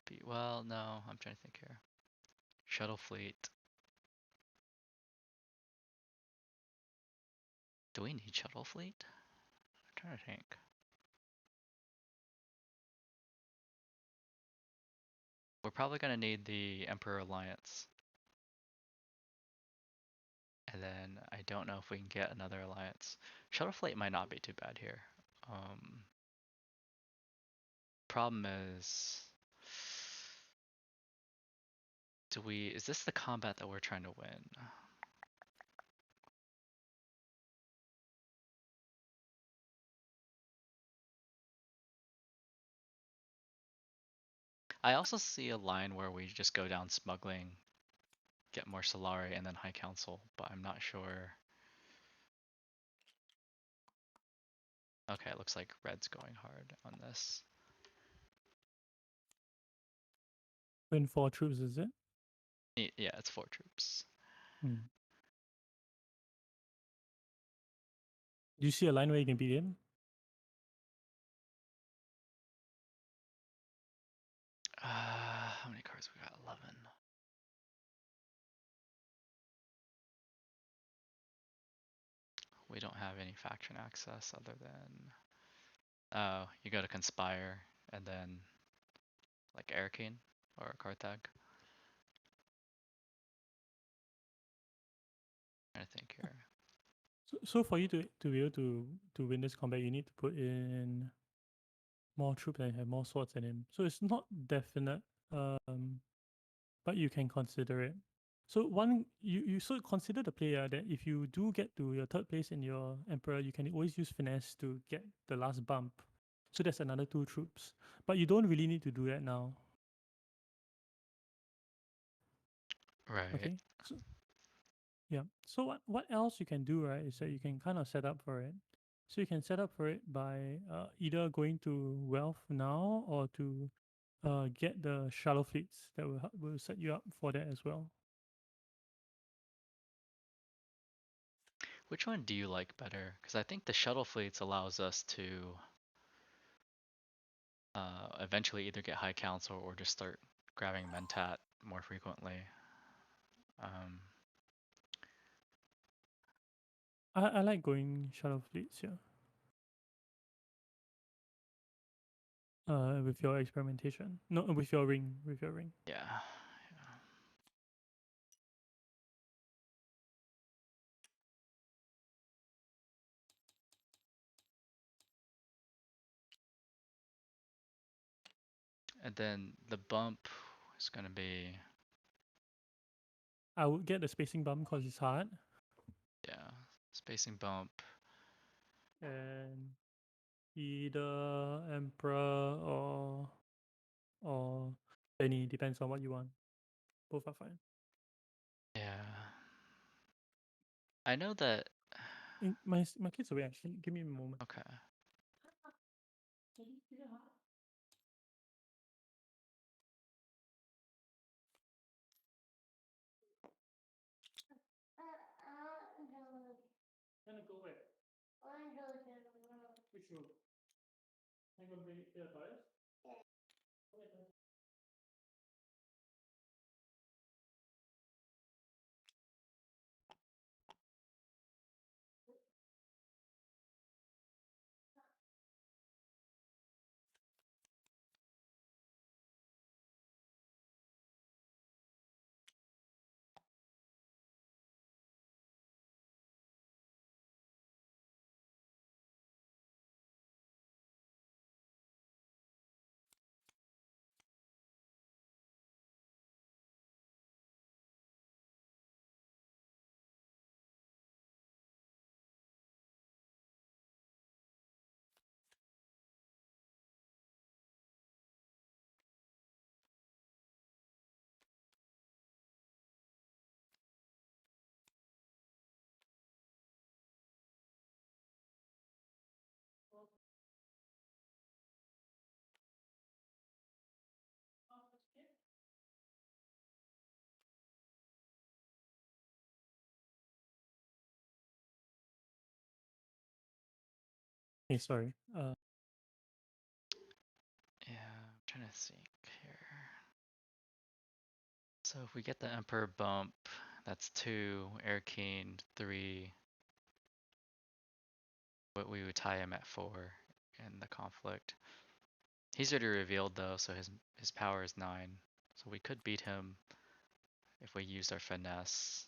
be. Well, no. I'm trying to think here. Shuttle fleet. Do we need shuttle fleet? I'm trying to think. We're probably gonna need the Emperor Alliance. And then I don't know if we can get another alliance. Shuttle fleet might not be too bad here. Um, Problem is, is this the combat that we're trying to win? I also see a line where we just go down smuggling, get more Solari, and then High Council, but I'm not sure. Okay, it looks like red's going hard on this. Win 4 troops, is it? Yeah, it's 4 troops. Hmm. Do you see a line where you can beat him? How many cards we got? 11. We don't have any faction access other than. Oh, you go to Conspire and then like Arcane or Carthag. I think here. So for you to be able to win this combat, you need to put in more troops and have more swords than him. So it's not definite, but you can consider it. So you so consider the player that if you do get to your third place in your emperor, you can always use finesse to get the last bump. So that's another 2 troops. But you don't really need to do that now. Right. Okay. So yeah. So what else you can do, right, is that you can kind of set up for it. So you can set up for it by either going to wealth now or to get the shallow fleets that will set you up for that as well. Which one do you like better? Because I think the shuttle fleets allows us to eventually either get high council or just start grabbing mentat more frequently. Um, I like going shallow fleets, yeah. With your experimentation. No, with your ring. With your ring. yeah. And then the bump is gonna be, I would get the spacing bump because it's hard. yeah, spacing bump. And either Emperor or Benny, depends on what you want. Both are fine. Yeah. I know that. My kid's away actually. Give me a moment. Okay. Gonna go where? Which room? I'm gonna bring it to the toilet. Hey, sorry. Yeah, I'm trying to think here. So if we get the Emperor bump, that's 2, Air Keen 3. But we would tie him at 4 in the conflict. He's already revealed though, so his power is 9. So we could beat him if we use our finesse.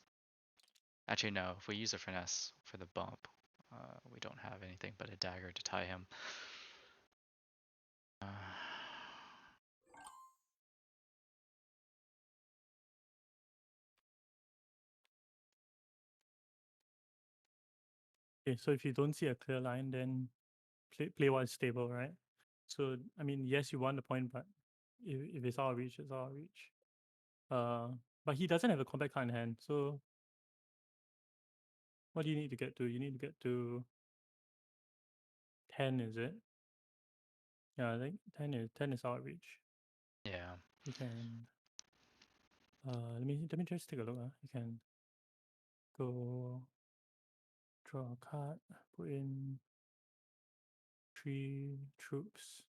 Actually, no. If we use our finesse for the bump, we don't have anything but a dagger to tie him. Uh, Okay, so if you don't see a clear line, then play what is stable, right? So I mean, yes, you want the point, but if it's out of reach, it's out of reach. But he doesn't have a combat card in hand, so what do you need to get to? You need to get to 10, is it? Yeah, I think 10 is out of reach. yeah. You can let me just take a look. You can go draw a card, put in 3 troops.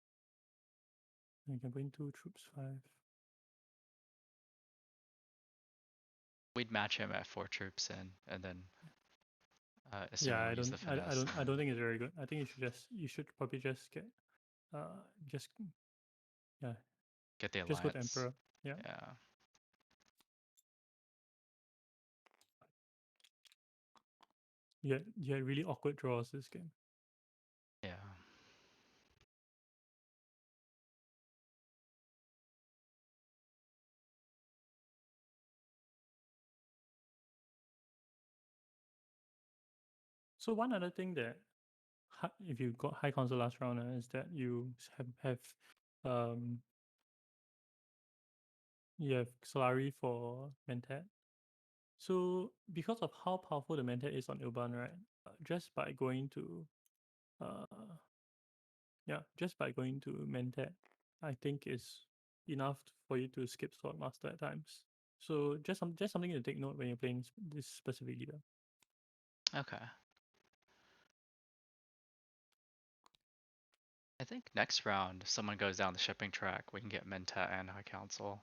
And you can put in 2 troops, 5. We'd match him at 4 troops and then Yeah, assuming we use the finesse. I don't think it's very good. I think you should probably just get just yeah, Get the just go to alliance. Emperor. Yeah. Yeah. you had really awkward draws this game. Yeah. So one other thing that if you got high console last round is that have um you have Solari for Mentat. So because of how powerful the Mentat is on Ilban, right? Just by going to uh just by going to Mentat, I think is enough for you to skip Swordmaster at times. So just something to take note when you're playing this specific leader. Okay. I think next round, if someone goes down the shipping track, we can get Mentat and High Council.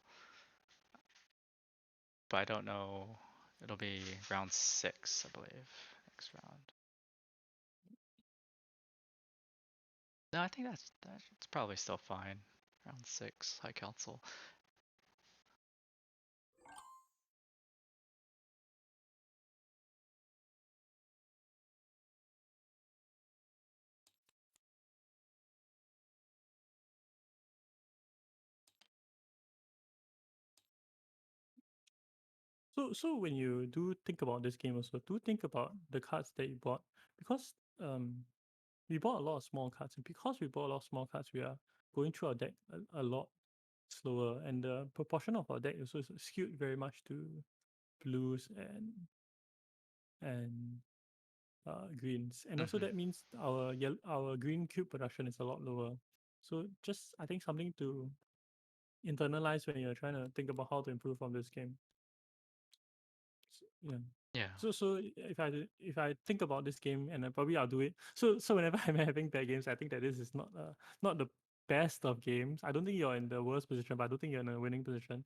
But I don't know. It'll be round 6, I believe, next round. No, I think that's probably still fine. Round 6, High Council. So when you do think about this game also, do think about the cards that you bought, because we bought a lot of small cards, and because we bought a lot of small cards, we are going through our deck a lot slower, and the proportion of our deck also is skewed very much to blues and greens, and also Hmm. that means our green cube production is a lot lower. So just I think something to internalize when you're trying to think about how to improve on this game. Yeah. Yeah. So if I think about this game, and I'll do it. So whenever I'm having bad games, I think that this is not the best of games. I don't think you're in the worst position, but I don't think you're in a winning position.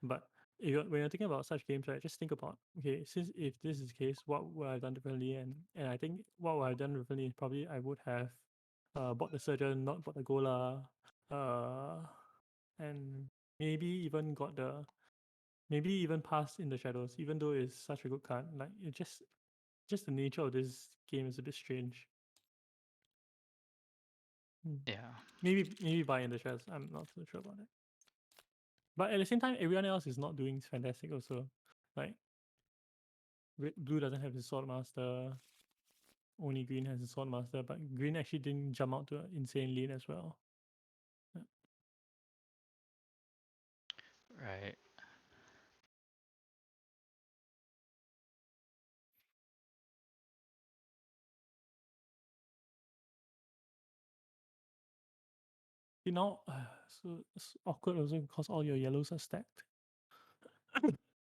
But when you're thinking about such games, right, just think about, okay, since if this is the case, what would I have done differently? And I think what would I have done differently is probably I would have bought the surgeon, not bought the Gola, uh, and maybe even got the maybe even Past in the Shadows, even though it's such a good card. Like it just the nature of this game is a bit strange. Hmm. Yeah. Maybe buy in the shadows. I'm not so sure about that. But at the same time, everyone else is not doing fantastic also. Like blue doesn't have his sword master. Only green has his sword master, but green actually didn't jump out to an insane lead as well. Yeah. Right. You know, so it's awkward also because all your yellows are stacked.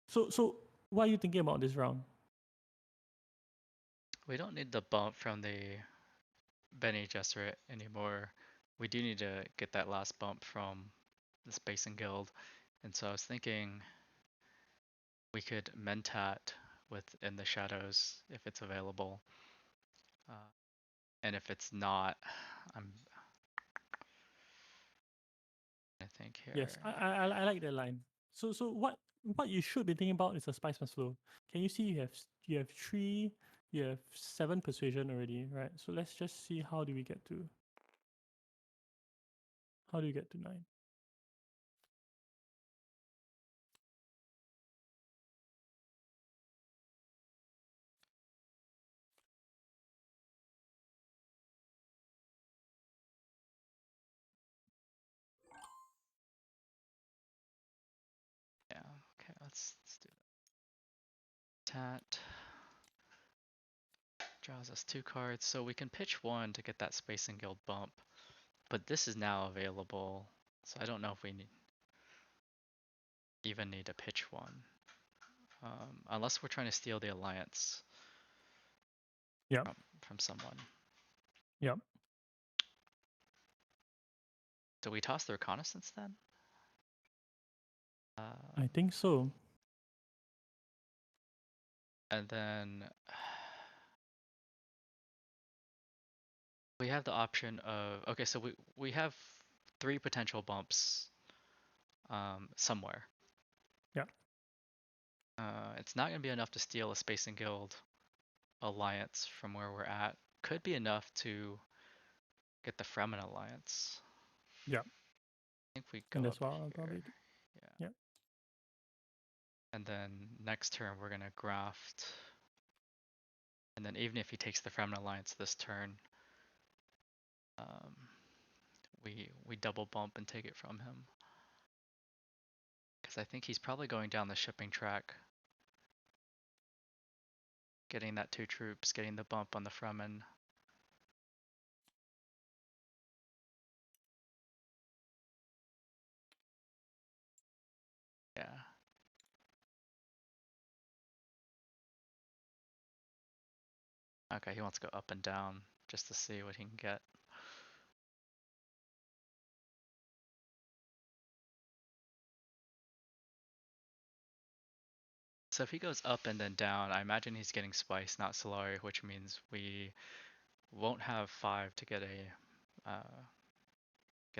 So what are you thinking about this round? We don't need the bump from the Benny Gesserit anymore. We do need to get that last bump from the Spacing Guild. And so I was thinking we could Mentat with In the Shadows if it's available. Uh, and if it's not, I'm I think Yes, here. I like that line. So what you should be thinking about is a spice must flow. Can you see you have three, you have 7 persuasion already, right? So let's just see how do we get to how do you get to 9? Yeah. Okay. Let's do that. Tat draws us 2 cards, so we can pitch 1 to get that Spacing Guild bump. But this is now available, so I don't know if we even need to pitch 1, unless we're trying to steal the alliance Yep, from someone. yep. Do we toss the reconnaissance then? I think so. And then we have the option of, okay, so we have 3 potential bumps somewhere. Yeah. It's not going to be enough to steal a Spacing Guild alliance from where we're at could be enough to get the Fremen alliance. Yeah, I think we and go that's up what I'll here. probably do. Yeah. Yeah, And then next turn we're gonna graft. And then even if he takes the Fremen alliance this turn, um, we double bump and take it from him. Because I think he's probably going down the shipping track, getting that 2 troops, getting the bump on the Fremen. Yeah. Okay, he wants to go up and down just to see what he can get. So if he goes up and then down, I imagine he's getting Spice, not Solari, which means we won't have 5 to get a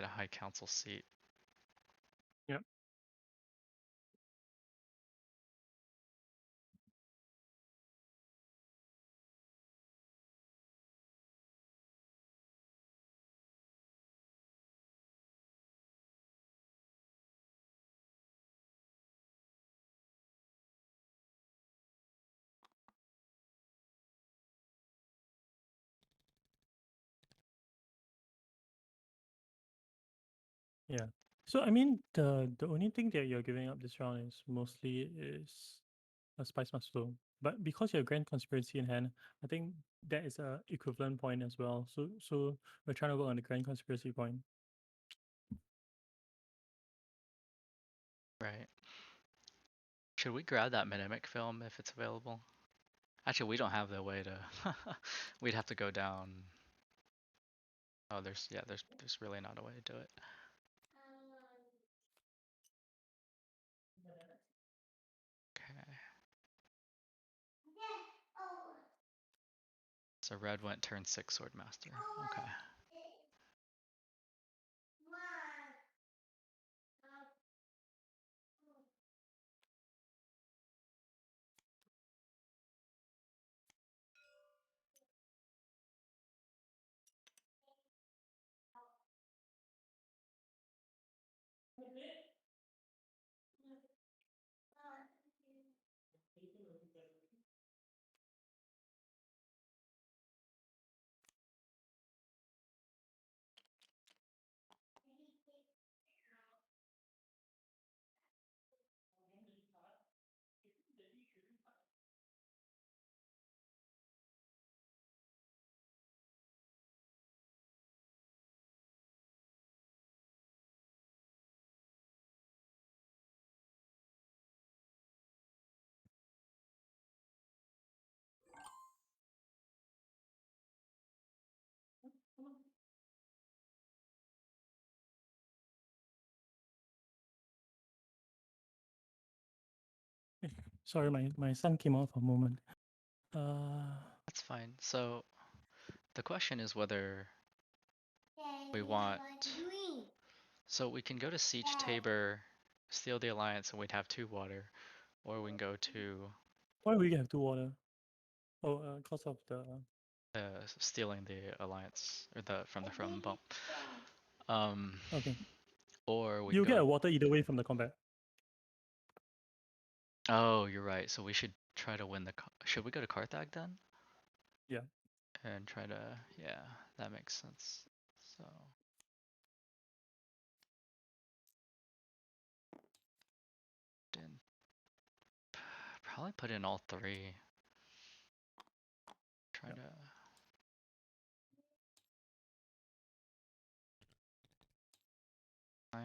high council seat. yeah, yeah. So I mean, the only thing that you're giving up this round is a Spice Master. But because you have Grand Conspiracy in hand, I think that is a equivalent point as well. So we're trying to work on the Grand Conspiracy point. Right. Should we grab that Minimic film if it's available? Actually, we don't have the way to. We'd have to go down. Oh, there's really not a way to do it. Okay. So red went turn 6 Swordmaster. Okay. Sorry, my son came out for a moment. Uh, That's fine. So the question is whether we want. So we can go to Siege Tabor, steal the Alliance, and we'd have 2 water. Or we can go to why we have two water? Oh, cause of the stealing the Alliance, or from bump. Um, okay. or we can You get go. a water either way from the combat. Oh, you're right. So we should try to win the. Should we go to Carthag then? Yeah. And try to. Yeah, that makes sense. So. In, probably put in all 3. Try Yeah. to.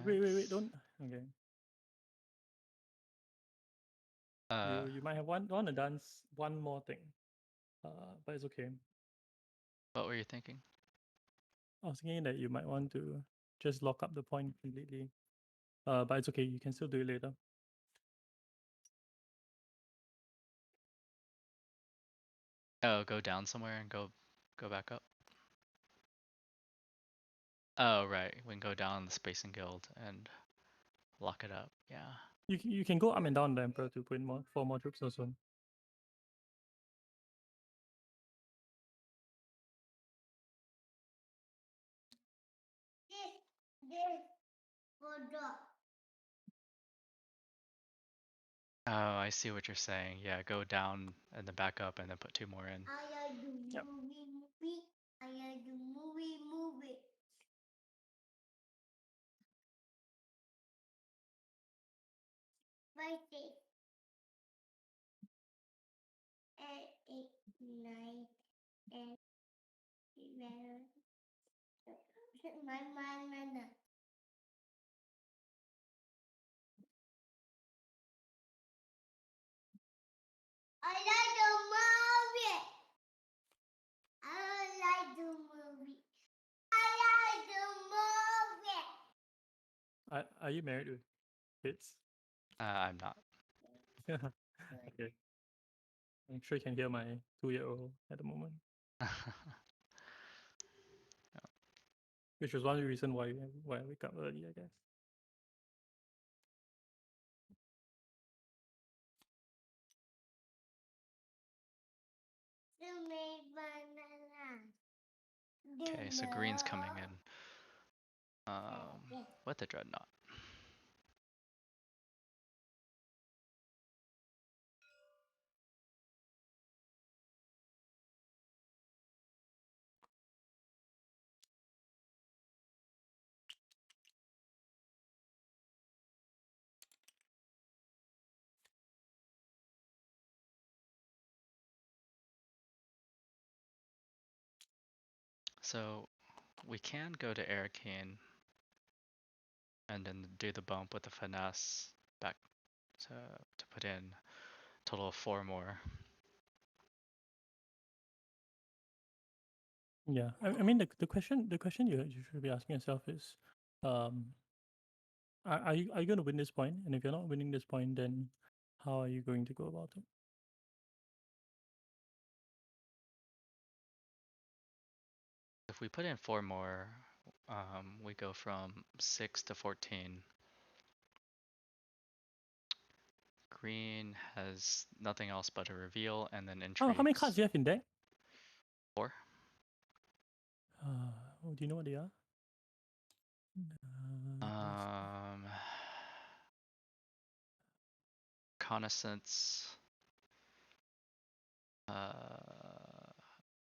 Wait, Alliance. don't. Okay. Uh, You might have want to dance one more thing. But it's okay. what were you thinking? I was thinking that you might want to just lock up the point completely. But it's okay. You can still do it later. Oh, go down somewhere and go back up. Oh, right. We can go down the Spacing Guild and lock it up. Yeah. You can go up and down the Emperor to put in 4 more troops also. Oh, I see what you're saying. Yeah, go down and then back up and then put 2 more in. Yep. Are you married with kids? I'm not. Okay. I'm sure you can hear my 2-year-old at the moment, which was one reason why I wake up early, I guess. Okay, so green's coming in. With the dreadnought. So we can go to Arcane and then do the bump with the finesse back to put in total of 4 more. Yeah, I mean the question you should be asking yourself is, um, are you going to win this point? And if you're not winning this point, then how are you going to go about it? If we put in 4 more, we go from 6 to 14. Green has nothing else but a reveal and then Oh, how many cards intrigues. do you have in deck? 4. Oh, do you know what they are? Let's see. Reconnaissance,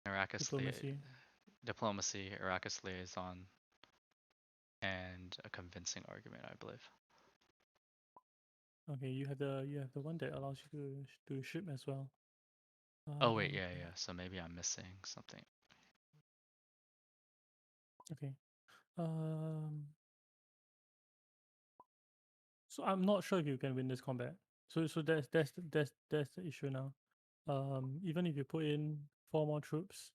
Arrakis Diplomacy. Diplomacy, Arrakis Liaison, and a convincing argument, I believe. Okay, you have the one that allows you to ship as well. Oh wait, yeah. So maybe I'm missing something. Okay. So I'm not sure if you can win this combat. So that's the issue now. Even if you put in 4 more troops,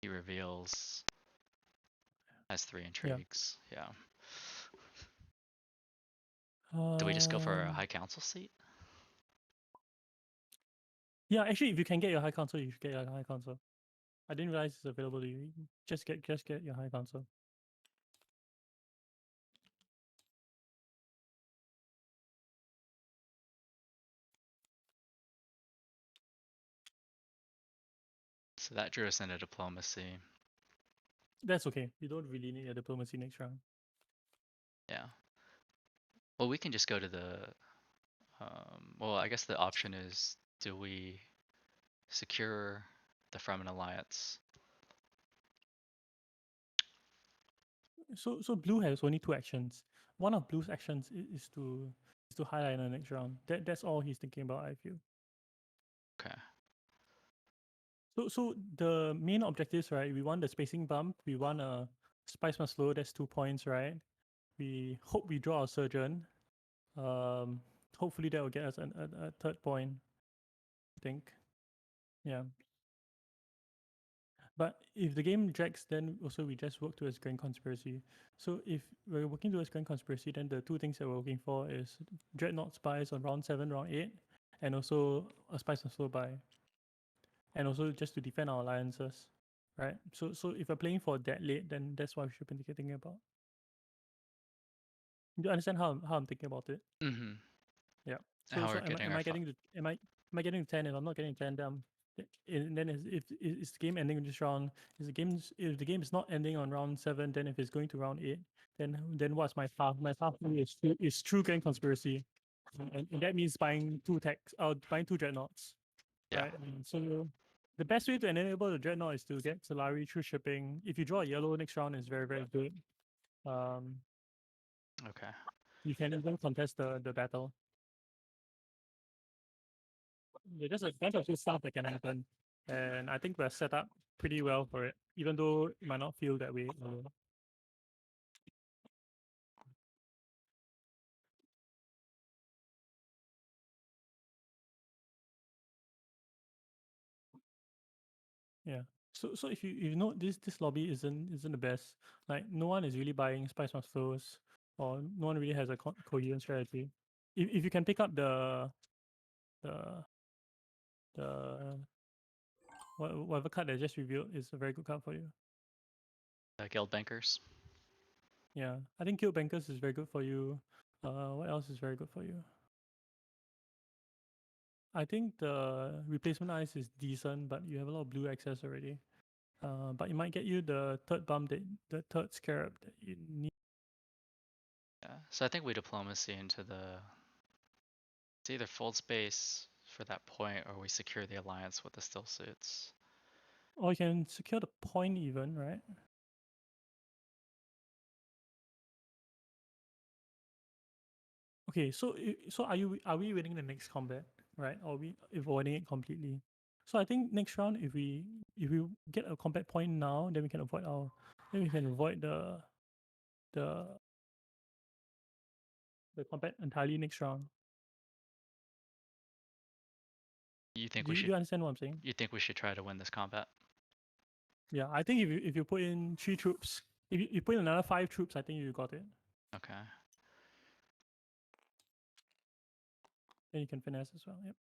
He reveals has 3 yeah. intrigues. Yeah. Do we just go for a high council seat? Yeah, actually, if you can get your high council, you should get your high council. I didn't realize it's available to you. Just get your high council. So that drew us into diplomacy. That's okay. You don't really need a diplomacy next round. Yeah. Well, we can just go to the. Well, I guess the option is: do we secure the Fremen alliance? So blue has only 2 actions. One of blue's actions is to highlight in the next round. That's all he's thinking about, I feel. Okay. So the main objectives, right? We want the spacing bump. We want a spice must slow. That's 2 points, right? We hope we draw a surgeon. Hopefully that will get us a 3rd point. I think. Yeah. But if the game drags, then also we just work towards Grand Conspiracy. So if we're working towards Grand Conspiracy, then the 2 things that we're looking for is Dreadnought Spies on round 7, round 8, and also a Spice and Slow buy. And also just to defend our alliances, right? So if we're playing for that late, then that's what we should be thinking about. Do you understand how I'm thinking about it? Mm-hmm. Yeah. How So we're getting am our I getting to am I getting to 10? If I'm not getting 10, then And then if is the game ending this round? If the game is not ending on round 7, then if it's going to round 8, then what's my path? My path is true grand conspiracy, and that means buying buying 2 dreadnoughts, Yeah. right? So the best way to enable the dreadnought is to get Solari through shipping. If you draw a yellow next round, it's very very good. Okay. You can even contest the battle. There's a bunch of good stuff that can happen, and I think we're set up pretty well for it, even though it might not feel that way. Yeah. So if you know this lobby isn't the best. Like no one is really buying Spice Must Flows, or no one really has a coherent strategy. If you can pick up the the whatever card that I just revealed is a very good card for you. Guild Bankers. Yeah, I think Guild Bankers is very good for you. What else is very good for you? I think the replacement ice is decent, but you have a lot of blue access already. But it might get you the the third scarab that you need. Yeah. So I think we diplomacy into the. It's either fold space for that point, or we secure the alliance with the still suits. Or you can secure the point even, right? Okay, so are we winning the next combat, right? Or are we avoiding it completely? So I think next round, if we get a combat point now, then we can avoid the the combat entirely next round. You think Do we you, do should? you understand what I'm saying? You think we should try to win this combat? Yeah, I think if you put in 3 troops, if you put in another 5 troops, I think you got it. Okay. Then you can finesse as well. Yep.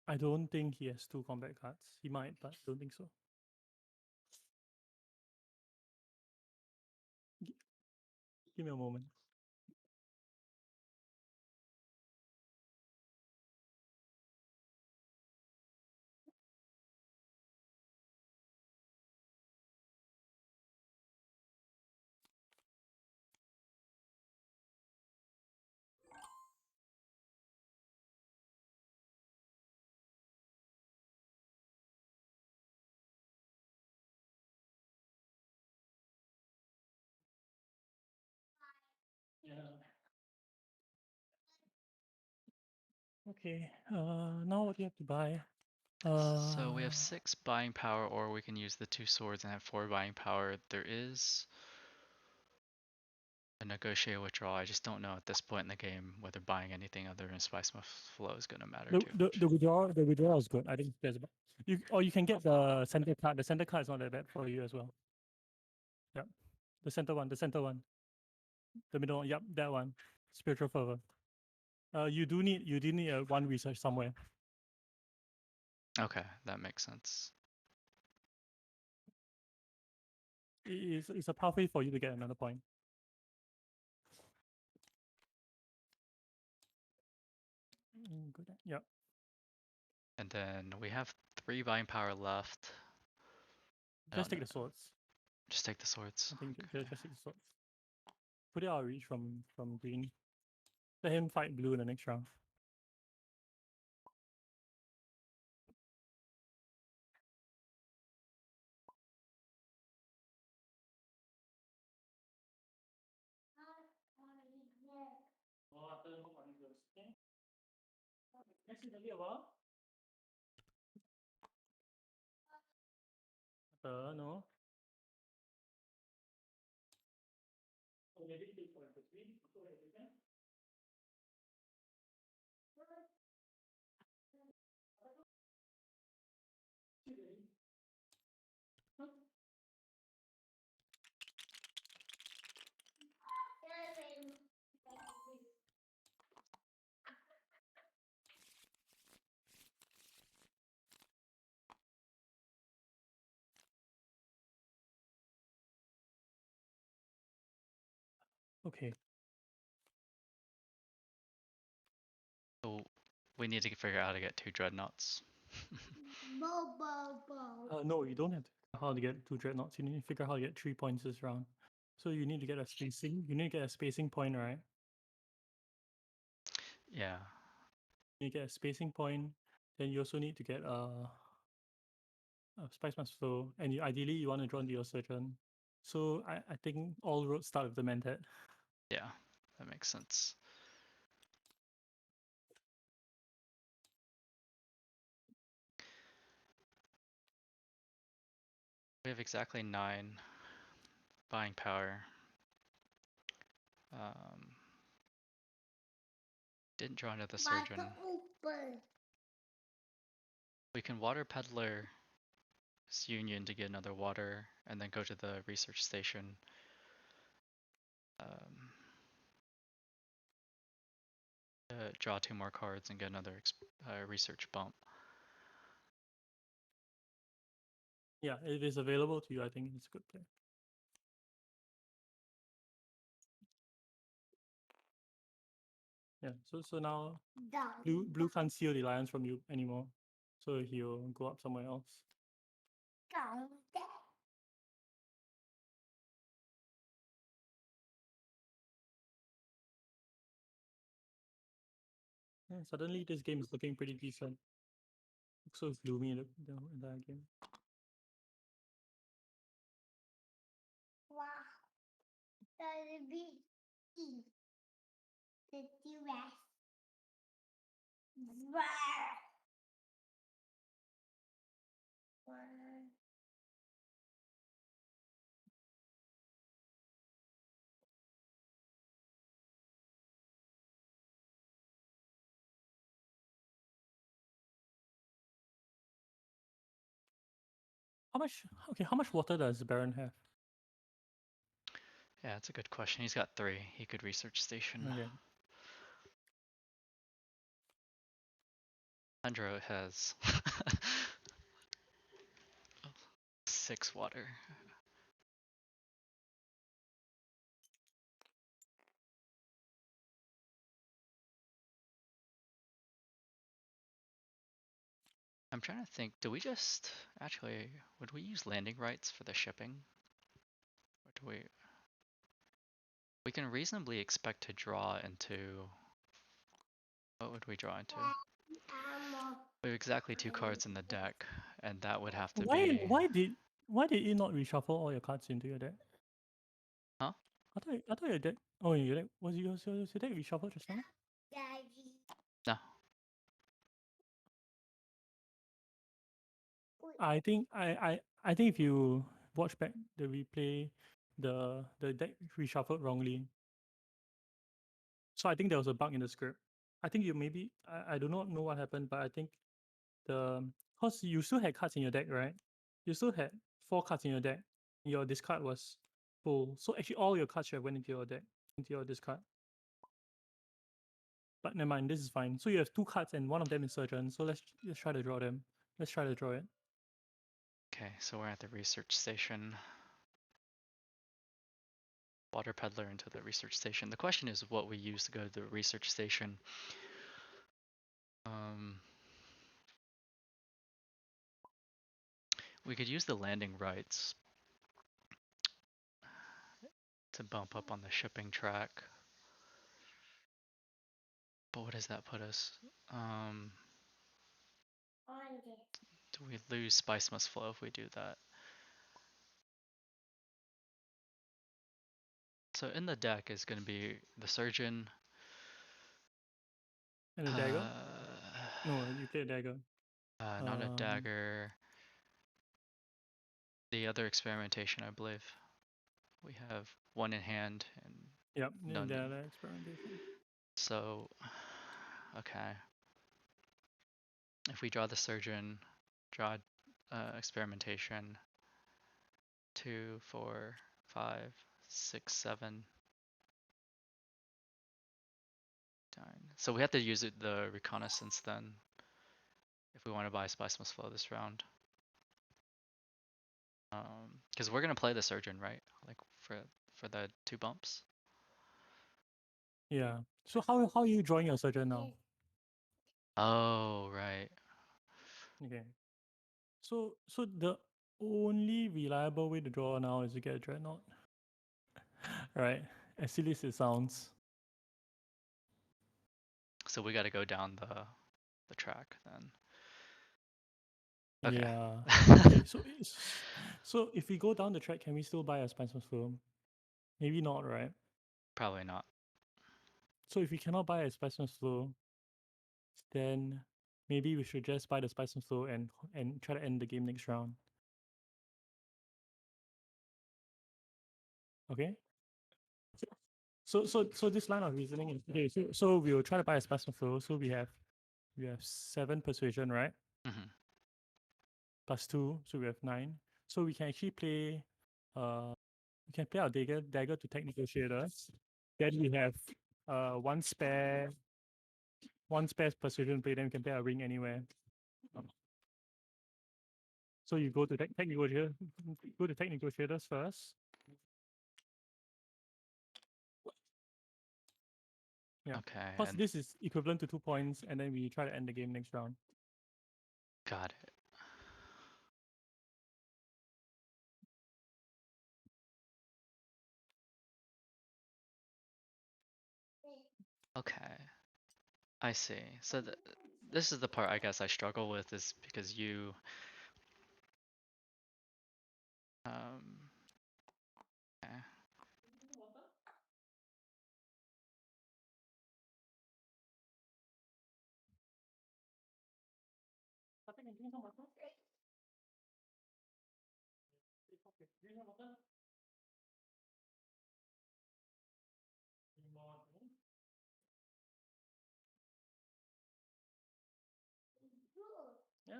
I don't think he has 2 combat cards. He might, but I don't think so. Give me a moment. Yeah. Okay. Now what do you have to buy? So we have 6 buying power, or we can use the 2 swords and have 4 buying power. There is a negotiate withdrawal. I just don't know at this point in the game whether buying anything other than Spice Flow is going to matter too much. The withdrawal is good. I think there's about you can get the center card. The center card is not that bad for you as well. Yep. The center one. The middle one. Yep, that one. Spiritual fervor. You do need a 1 research somewhere. Okay, that makes sense. It's a pathway for you to get another point. Good. Yep. And then we have 3 buying power left. Just take the swords. Just take the swords. I think Okay. just take the swords. Put it out of reach from green. Let him fight blue in the next round. No. Okay. So we need to figure out how to get 2 dreadnoughts. No, you don't have to figure out how to get 2 dreadnoughts. You need to figure out how to get 3 points this round. So you need to get a spacing. You need to get a spacing point, right? Yeah. You get a spacing point. Then you also need to get a spice mass flow, and ideally you want to draw into your surgeon. So I think all roads start with the mentat. Yeah, that makes sense. We have exactly 9 buying power. Didn't draw into the surgeon. We can water peddler union to get another water, and then go to the research station. Draw 2 more cards and get another research bump. Yeah, if it's available to you, I think it's a good play. Yeah, so now blue can't steal the lions from you anymore. So he'll go up somewhere else. Yeah, suddenly this game is looking pretty decent. Looks so gloomy in the entire game. How much? Okay, how much water does Baron have? Yeah, that's a good question. He's got 3. He could research station. Okay. Sandro has 6 water. I'm trying to think, do we just actually would we use landing rights for the shipping? Or do we can reasonably expect to draw into, what would we draw into? We have exactly 2 cards in the deck, and that would have to Why be, why did it not reshuffle all your cards into your deck? huh? I thought your deck. Oh, your deck was your deck reshuffled just now? No. I think if you watch back the replay, the deck reshuffled wrongly. So I think there was a bug in the script. I think you maybe I do not know what happened, but I think the because you still had cards in your deck, right? You still had 4 cards in your deck. Your discard was full. So actually all your cards should have went into your deck, into your discard. But never mind, this is fine. So you have 2 cards and one of them is surgeon. So let's try to draw them. Let's try to draw it. Okay, so we're at the research station. Water peddler into the research station. The question is what we use to go to the research station. We could use the landing rights to bump up on the shipping track. But what does that put us? Do we lose Spice Must Flow if we do that? So in the deck is going to be the Surgeon. And a dagger? No, you play a dagger. Not a dagger. The other experimentation, I believe. We have 1 in hand and Yep, none. the other experimentation. So, okay. If we draw the Surgeon, draw experimentation, 2, 4, 5, 6, 7, 9. So we have to use the reconnaissance then, if we want to buy Spice Must Flow this round. Because we're gonna play the Surgeon, right? Like for the 2 bumps. Yeah. So how are you drawing your surgeon now? Oh, right. Okay. So the only reliable way to draw now is to get a dreadnought. Right? As silly as it sounds. So we got to go down the track then. Okay. Yeah. Okay, so if we go down the track, can we still buy a Spice Mushroom? Maybe not, right? Probably not. So if we cannot buy a Spice Mushroom, then maybe we should just buy the Spice Mushroom and try to end the game next round. Okay? So this line of reasoning is okay, so we'll try to buy a Spice Mushroom. So we have 7 persuasion, right? Hmm. Plus 2, so we have 9. So we can actually play we can play our dagger to tech negotiators. Then we have one spare persuasion play, then we can play a ring anywhere. So you go to tech negotiators first. Yeah. Okay, Because and this is equivalent to 2 points, and then we try to end the game next round. got it. Okay, I see. So this is the part I guess I struggle with is because you um eh, Yeah.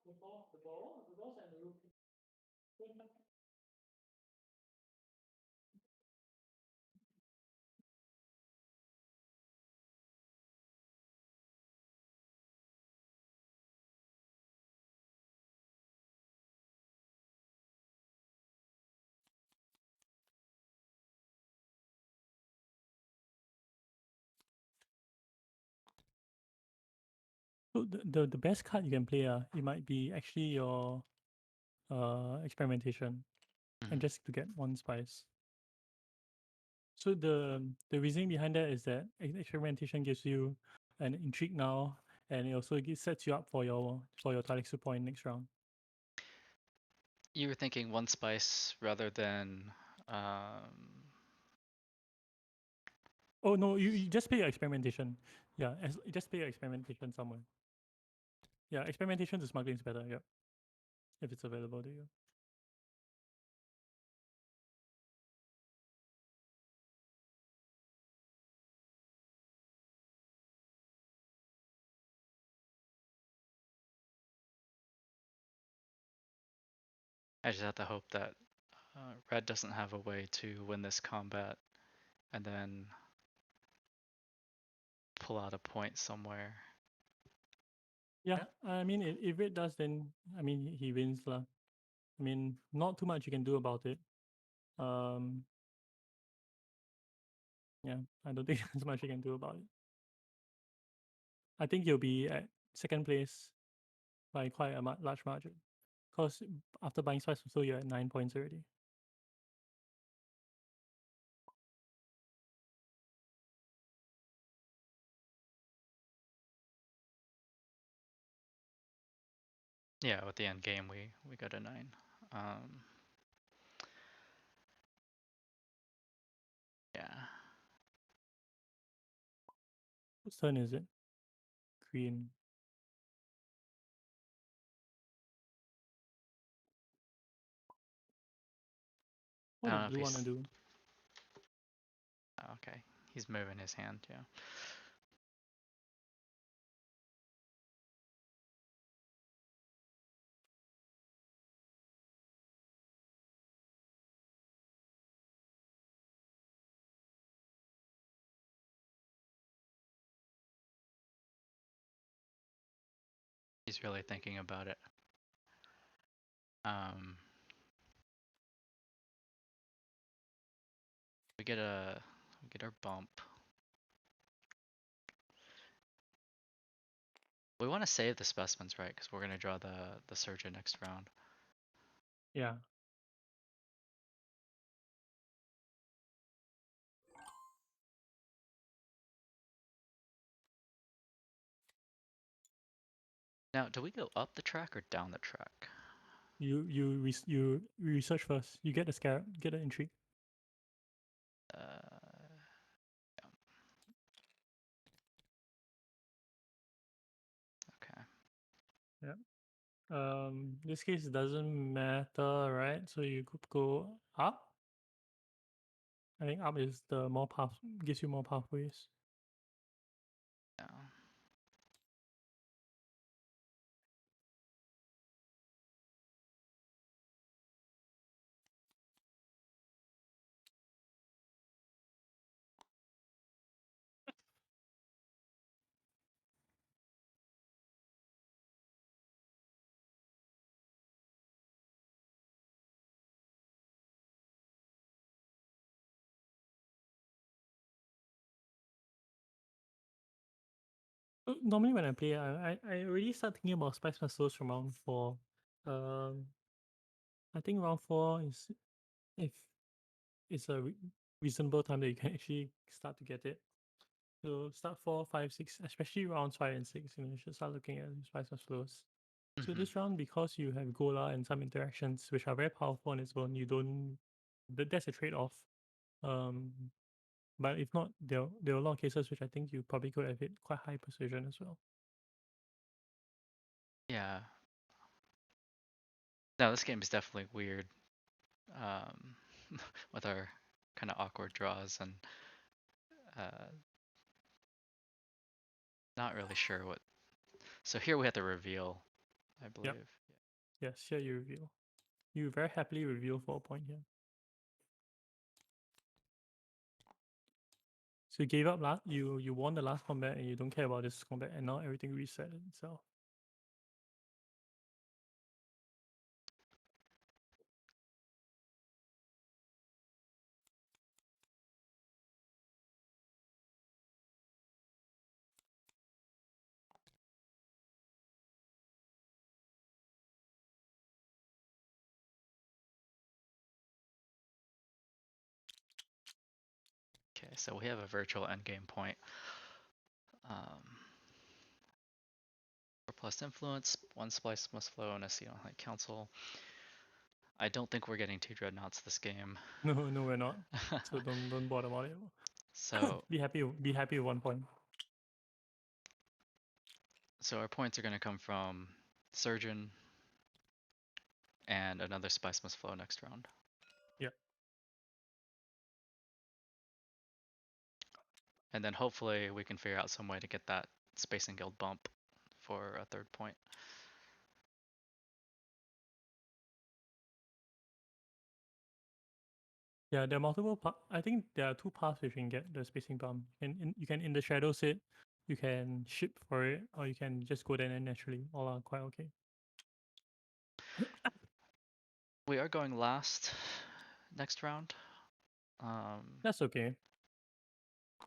The balls and the roof. So the best card you can play, it might be actually your experimentation, and mhm. just to get 1 spice. So the reasoning behind that is that experimentation gives you an intrigue now, and it also sets you up for your Talixu point next round. You were thinking one spice rather than um Oh no, you just pay your experimentation. Yeah, just pay your experimentation somewhere. Yeah, experimentation to smuggling is better. Yeah, if it's available to you. I just have to hope that red doesn't have a way to win this combat and then pull out a point somewhere. Yeah, I mean, if it does, then I mean he wins lah. I mean, not too much you can do about it. Um, yeah, I don't think there's much you can do about it. I think you'll be at second place by quite a large margin. Because after buying Spice so you're at 9 points already. Yeah, with the end game we go to 9. Um, yeah. Whose turn is it? Green. I What don't did know if blue want to he's do? oh, okay. He's moving his hand, yeah. he's really thinking about it. Um, we get our bump. We want to save the specimens, right? Because we're gonna draw the surgeon next round. Yeah. Now, do we go up the track or down the track? You research first. You get the scarab, get the intrigue. Uh, okay. Yeah. This case it doesn't matter, right? So you could go up. I think up is the more path gives you more pathways. Yeah. Normally when I play, I already start thinking about Spice Muscles from round 4. Um, I think round 4 is if it's a reasonable time that you can actually start to get it. So start 4, 5, 6, especially rounds 5 and 6, you should start looking at Spice Muscles. So Hmm. this round, because you have Gola and some interactions which are very powerful on its own, you don't. That's a trade-off. Um, but if not, there are a lot of cases which I think you probably could have hit quite high precision as well. Yeah. No, this game is definitely weird. Um, with our kind of awkward draws and uh, not really sure what. So here we have to reveal, I Yep. believe. Yes. Here you reveal. You very happily reveal for a point here. So you gave up last. You won the last combat and you don't care about this combat, and now everything reset itself. Okay, so we have a virtual endgame point. Um, 4+ influence, 1 splice must flow, and a seat on high council. I don't think we're getting 2 dreadnoughts this game. No, no, we're not. So don't bother about it. So Be happy. Be happy with 1 point. so our points are going to come from surgeon and another spice must flow next round. Yeah. And then hopefully we can figure out some way to get that Space and Guild bump for a 3rd point. Yeah, there are multiple. I think there are 2 paths you can get the spacing bump. You can in the shadows it, you can ship for it, or you can just go there and naturally. All are quite okay. We are going last next round. Um, That's okay.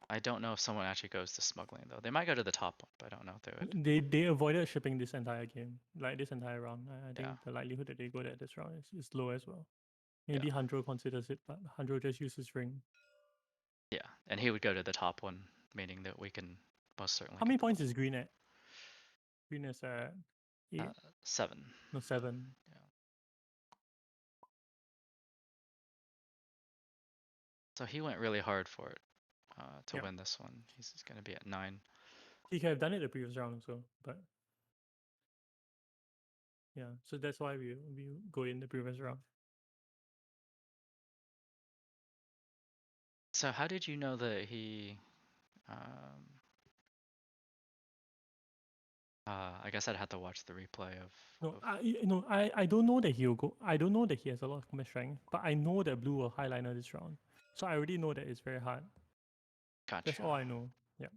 I don't know if someone actually goes to smuggling though. They might go to the top one, but I don't know if they would. They avoided shipping this entire game, like this entire round. I Yeah, think the likelihood that they go there this round is low as well. yeah, Maybe Handro considers it, but Handro just uses ring. yeah. And he would go to the top one, meaning that we can most certainly How get many the points bump. is green at? Green is at 8, 7. no 7. Yeah. So he went really hard for it to Yeah, win this one. He's going to be at 9. he could have done it the previous round also, but yeah. So that's why we go in the previous round. So how did you know that he? Um, I guess I'd have to watch the replay No, of. I don't know that he'll go. I don't know that he has a lot of combat strength, but I know that blue will highliner this round, so I already know that it's very hard. That's Gotcha. all I know. Yeah.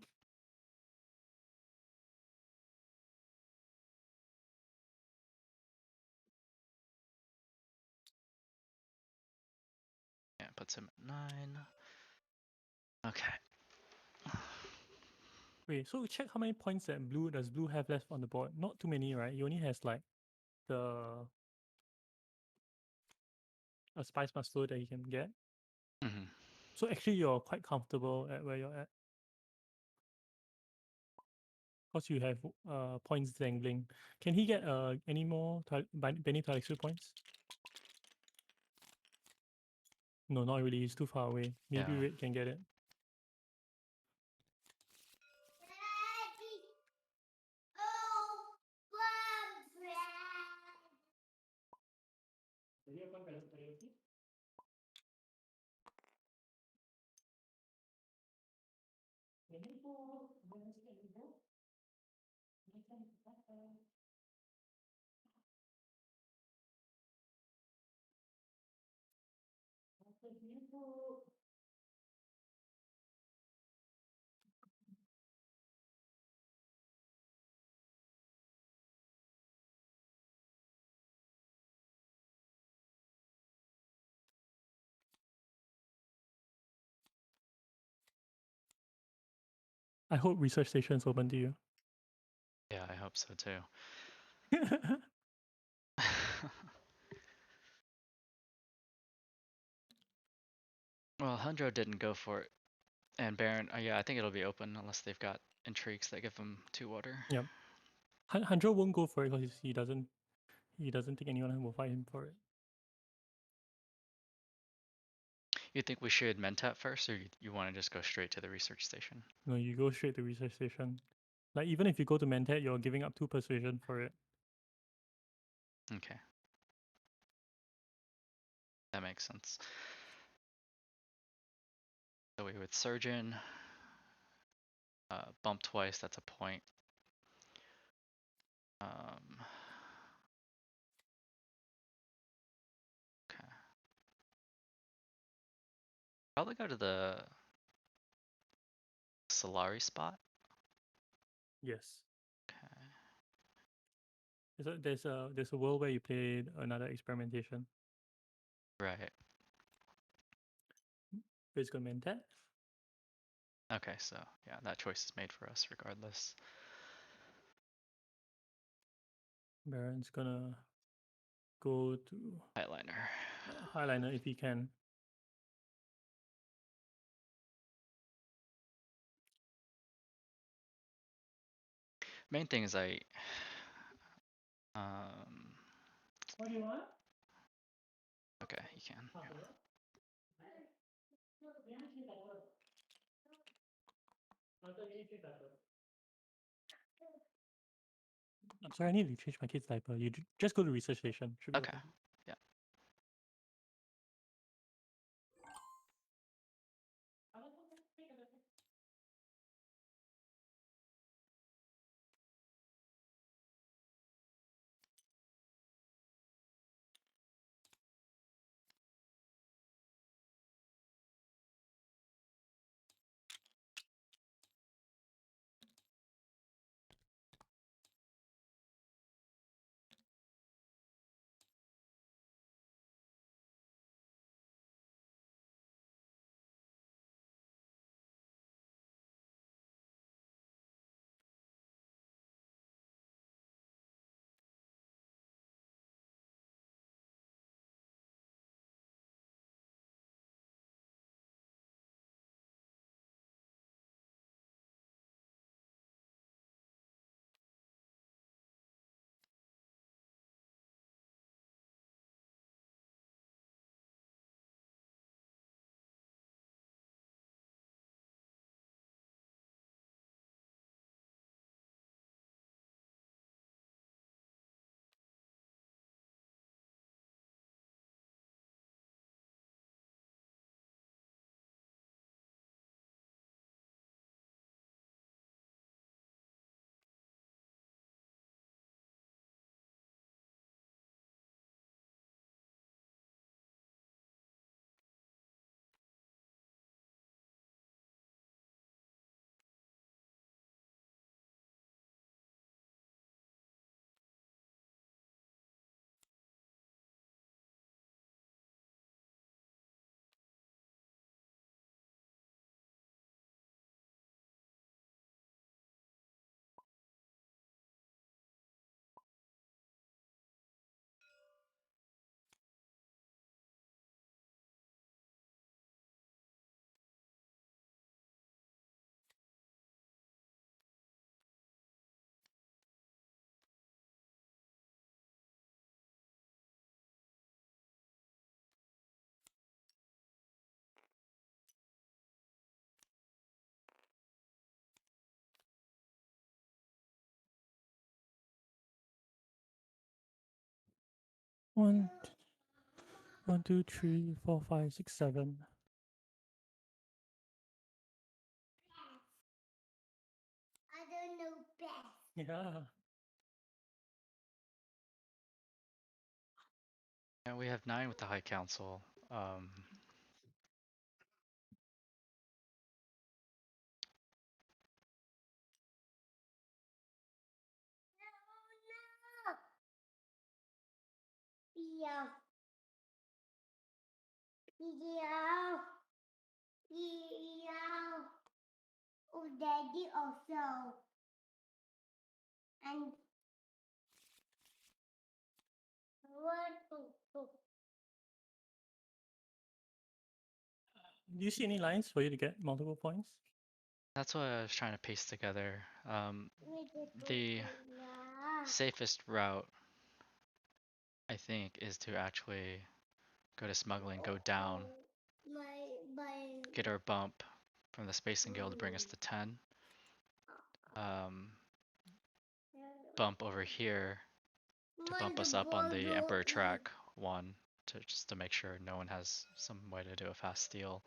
puts him at 9. Okay. Wait, so check how many points that does blue have left on the board? Not too many, right? He only has like the a spice muscle that he can get. Hmm. So actually you're quite comfortable at where you're at. Because you have points dangling. Can he get any more Benny Talixu points? No, not really. He's too far away. Maybe Yeah. Red can get it. I hope research station is open to you. Yeah, I hope so too. Well, Hundro didn't go for it. And Baron, yeah, I think it'll be open unless they've got intrigues that give them 2 water. Yep. Hanjo won't go for it because he doesn't think anyone will fight him for it. You think we should Mentat first, or you want to just go straight to the research station? No, you go straight to research station. Like even if you go to Mentat, you're giving up 2 persuasion for it. Okay. That makes sense. So we would Surgeon, bump twice, that's a point. Okay. Probably go to the Solari spot. Yes. Okay. There's a world where you play another experimentation. Right. It's gonna Mentat. Okay, so yeah, that choice is made for us regardless. Baron's gonna go to Highliner. Highliner if he can. Main thing is What do you want? okay, you can. Yeah. I'm sorry, I need to change my kid's diaper. You just go to research station. Should be Okay. open. Yeah. One, 2, 3, 4, 5, 6, 7. I don't know best. Yeah. And we have 9 with the High Council. Yeah. Yeah. Yeah. Oh, Daddy also. And what? Do you see any lines for you to get multiple points? That's what I was trying to piece together. The safest route, I think, is to actually go to smuggling, go down, get our bump from the Spacing Guild to bring us to 10. Bump over here to bump us up on the Emperor track 1 to just to make sure no one has some way to do a fast steal.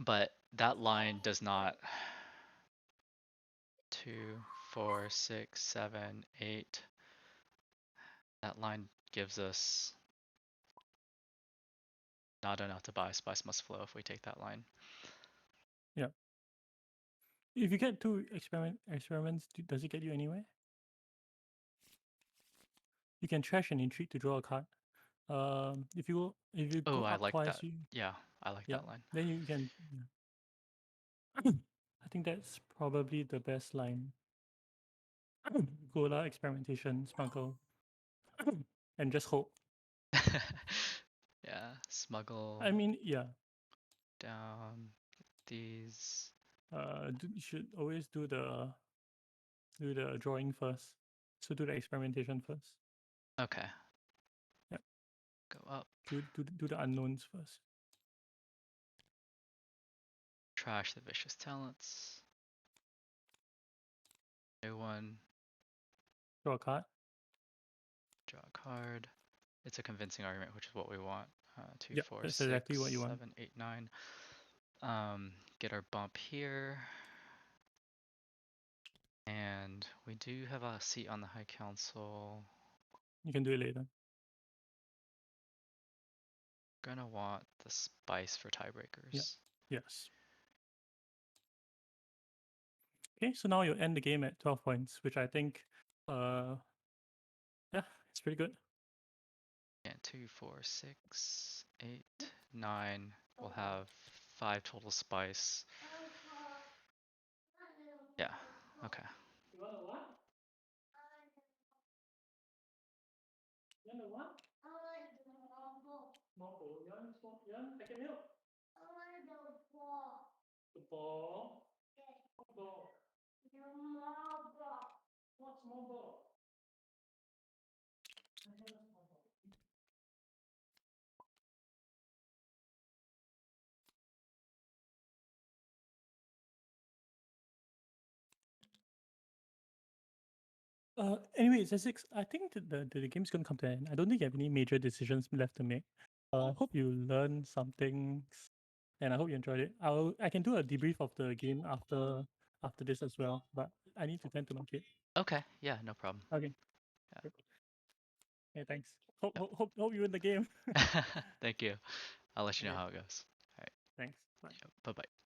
But that line does not 2, 4, 6, 7, 8. That line gives us not enough to buy Spice Must Flow if we take that line. Yeah. If you get 2 experiments, does it get you anywhere? You can trash and entreat to draw a card. If you Oh, go I up like twice, that. Yeah, I like yeah, that line. then you can. Yeah. I think that's probably the best line. Gola, experimentation, smuggle, and just hope. Yeah, smuggle I mean, yeah. down these. You should always do the drawing first. So do the experimentation first. Okay. Yeah. Go up. Do the unknowns first. Trash the vicious talents. New one. Draw a card. Draw a card. It's a convincing argument, which is what we want. 2, Yeah, 4, that's 6, exactly what you want. 7, 8, 9. Get our bump here. And we do have a seat on the High Council. You can do it later. Gonna want the spice for tiebreakers. Yes. Okay, so now you end the game at 12 points, which I think, yeah, it's pretty good. And 2, 4, 6, 8, 9. We'll have 5 total spice. Yeah, okay. You want a what? You want a what? Mobile. You want packet milk? The ball. What ball? What's mobile? Anyways, Essex, I think the game's gonna come to an end. I don't think you have any major decisions left to make. I hope you learned something, and I hope you enjoyed it. I can do a debrief of the game after this as well, but I need to tend to my kid. Okay, yeah, no problem. Okay. Yeah. Good. Okay, thanks. Hope you win the game. Thank you. I'll let you know Okay, how it goes. All right. thanks. Bye. Bye bye.